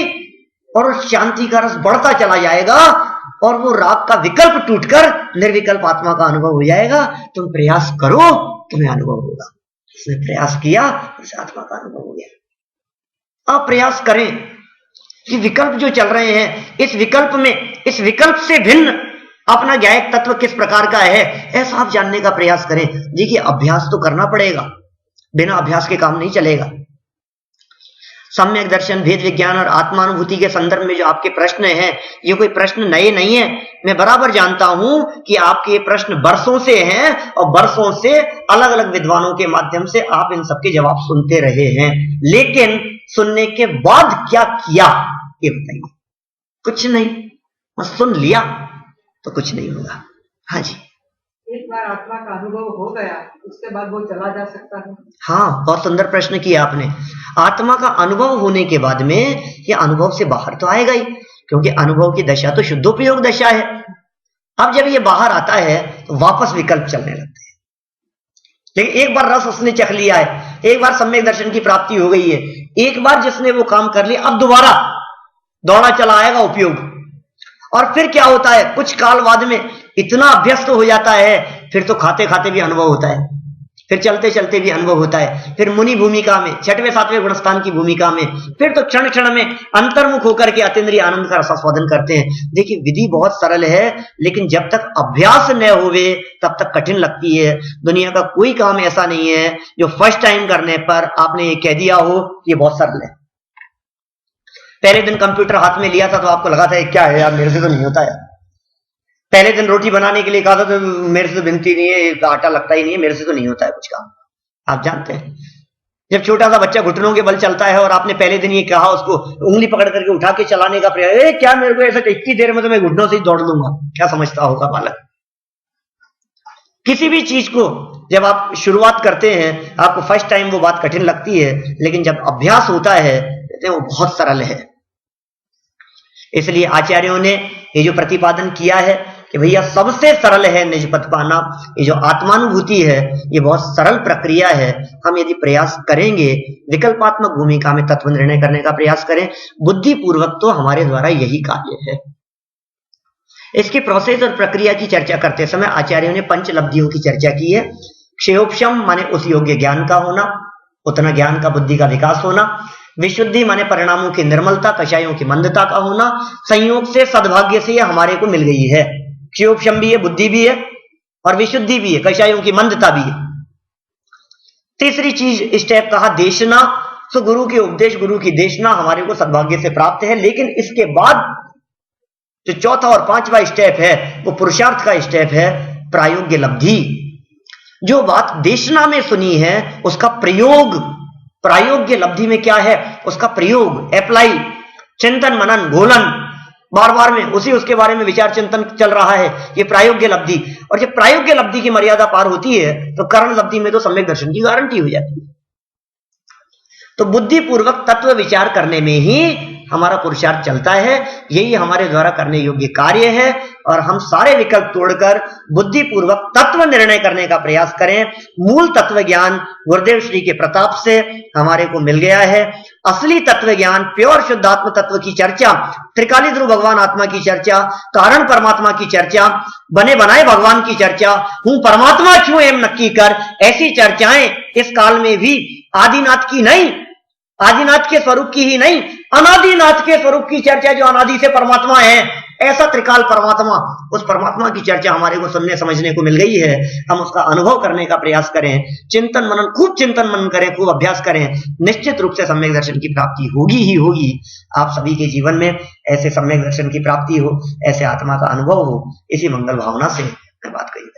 और शांति का रस बढ़ता चला जाएगा, और वो राग का विकल्प टूटकर निर्विकल्प आत्मा का अनुभव हो जाएगा। तुम प्रयास करो, तुम्हें अनुभव होगा। उसने प्रयास किया, उसे आत्मा का अनुभव हो गया। आप प्रयास करें कि विकल्प जो चल रहे हैं, इस विकल्प में, इस विकल्प से भिन्न अपना ज्ञायक तत्व किस प्रकार का है, ऐसा आप जानने का प्रयास करें। देखिए, अभ्यास तो करना पड़ेगा, बिना अभ्यास के काम नहीं चलेगा। सम्यक दर्शन, भेद विज्ञान और आत्मानुभूति के संदर्भ में जो आपके प्रश्न हैं, ये कोई प्रश्न नए नहीं है। मैं बराबर जानता हूं कि आपके प्रश्न बरसों से हैं और बरसों से अलग अलग विद्वानों के माध्यम से आप इन सबके जवाब सुनते रहे हैं। लेकिन सुनने के बाद क्या किया ये बताइए। कुछ नहीं, बस सुन लिया तो कुछ नहीं होगा। हाँ जी, एक बार आत्मा का अनुभव हो गया, उसके बाद वो चला जा सकता है? हाँ, बहुत सुंदर प्रश्न किया आपने। आत्मा का अनुभव होने के बाद में ये अनुभव से बाहर तो आएगा ही, क्योंकि अनुभव की दशा तो शुद्धोपयोग दशा है। अब जब ये बाहर आता है तो वापस विकल्प चलने लगते हैं। लेकिन एक बार रस उसने चख लिया है, एक बार सम्यक दर्शन की प्राप्ति हो गई है, एक बार जिसने वो काम कर लिया, अब दोबारा दौड़ा चला आएगा उपयोग। और फिर क्या होता है, कुछ काल बाद में इतना अभ्यस्त हो जाता है, फिर तो खाते खाते भी अनुभव होता है, फिर चलते चलते भी अनुभव होता है, फिर मुनि भूमिका में, छठवें सातवें गुणस्थान की भूमिका में, फिर तो क्षण क्षण में अंतर्मुख होकर के अतीन्द्रिय आनंद का रसास्वादन करते हैं। देखिए, विधि बहुत सरल है, लेकिन जब तक अभ्यास न होवे तब तक कठिन लगती है। दुनिया का कोई काम ऐसा नहीं है जो फर्स्ट टाइम करने पर आपने ये कह दिया हो ये बहुत सरल है। पहले दिन कंप्यूटर हाथ में लिया था तो आपको लगा था क्या है यार, मेरे से तो नहीं होता है। पहले दिन रोटी बनाने के लिए कहा था तो मेरे से तो बनती नहीं है, आटा लगता ही नहीं है, मेरे से तो नहीं होता है कुछ काम। आप जानते हैं, जब छोटा सा बच्चा घुटनों के बल चलता है और आपने पहले दिन ये कहा उसको उंगली पकड़ करके उठा के चलाने का प्रयास, क्या मेरे को ऐसा इतनी देर में तो मैं घुटनों से ही दौड़ लूंगा, क्या समझता होगा बालक। किसी भी चीज को जब आप शुरुआत करते हैं आपको फर्स्ट टाइम वो बात कठिन लगती है, लेकिन जब अभ्यास होता है कहते हैं वो बहुत सरल है। इसलिए आचार्यों ने ये जो प्रतिपादन किया है कि भैया सबसे सरल है निज पद पाना, ये जो आत्मानुभूति है ये बहुत सरल प्रक्रिया है। हम यदि प्रयास करेंगे विकल्पात्मक भूमिका में तत्व निर्णय करने का प्रयास करें, बुद्धिपूर्वक, तो हमारे द्वारा यही कार्य है। इसकी प्रोसेस और प्रक्रिया की चर्चा करते समय आचार्यों ने पंचलब्धियों की चर्चा की है। क्षयोपशम माने उस योग्य ज्ञान का होना, उतना ज्ञान का बुद्धि का विकास होना। विशुद्धि माने परिणामों की निर्मलता, कषायों की मंदता का होना। संयोग से सद्भाग्य से ये हमारे को मिल गई है। क्षयोपशम भी है, बुद्धि भी है और विशुद्धि भी है, कषायों की मंदता भी है। तीसरी चीज स्टेप कहा देशना, तो गुरु के उपदेश, गुरु की देशना हमारे को सद्भाग्य से प्राप्त है। लेकिन इसके बाद जो चौथा और पांचवा स्टेप है वो पुरुषार्थ का स्टेप है, प्रायोग्य लब्धि। जो बात देशना में सुनी है उसका प्रयोग प्रायोग्य लब्धि में क्या है, उसका प्रयोग, अप्लाई, चिंतन मनन घोलन, बार बार में उसके बारे में विचार चिंतन चल रहा है, ये प्रायोग्य लब्धि। और जब प्रायोग्य लब्धि की मर्यादा पार होती है तो कर्ण लब्धि में तो सम्यक दर्शन की गारंटी हो जाती है। तो बुद्धिपूर्वक तत्व विचार करने में ही हमारा पुरुषार्थ चलता है, यही हमारे द्वारा करने योग्य कार्य है। और हम सारे विकल्प तोड़कर बुद्धिपूर्वक तत्व निर्णय करने का प्रयास करें। मूल तत्व ज्ञान गुरुदेव श्री के प्रताप से हमारे को मिल गया है। असली तत्व ज्ञान, प्योर शुद्धात्म तत्व की चर्चा, त्रिकाली ध्रुव भगवान आत्मा की चर्चा, कारण परमात्मा की चर्चा, बने बनाए भगवान की चर्चा, हूं परमात्मा क्यों एम नक्की कर, ऐसी चर्चाएं इस काल में भी आदिनाथ की नहीं, आदिनाथ के स्वरूप की ही नहीं, अनादिनाथ के स्वरूप की चर्चा, जो अनादि से परमात्मा है, ऐसा त्रिकाल परमात्मा, उस परमात्मा की चर्चा हमारे को सुनने समझने को मिल गई है। हम उसका अनुभव करने का प्रयास करें, चिंतन मनन, खूब चिंतन मनन करें, खूब अभ्यास करें, निश्चित रूप से सम्यक दर्शन की प्राप्ति होगी ही होगी। आप सभी के जीवन में ऐसे सम्यक दर्शन की प्राप्ति हो, ऐसे आत्मा का अनुभव हो, इसी मंगल भावना से मैं बात कही।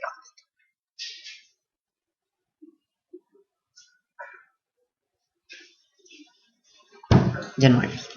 जन्माष्टमी।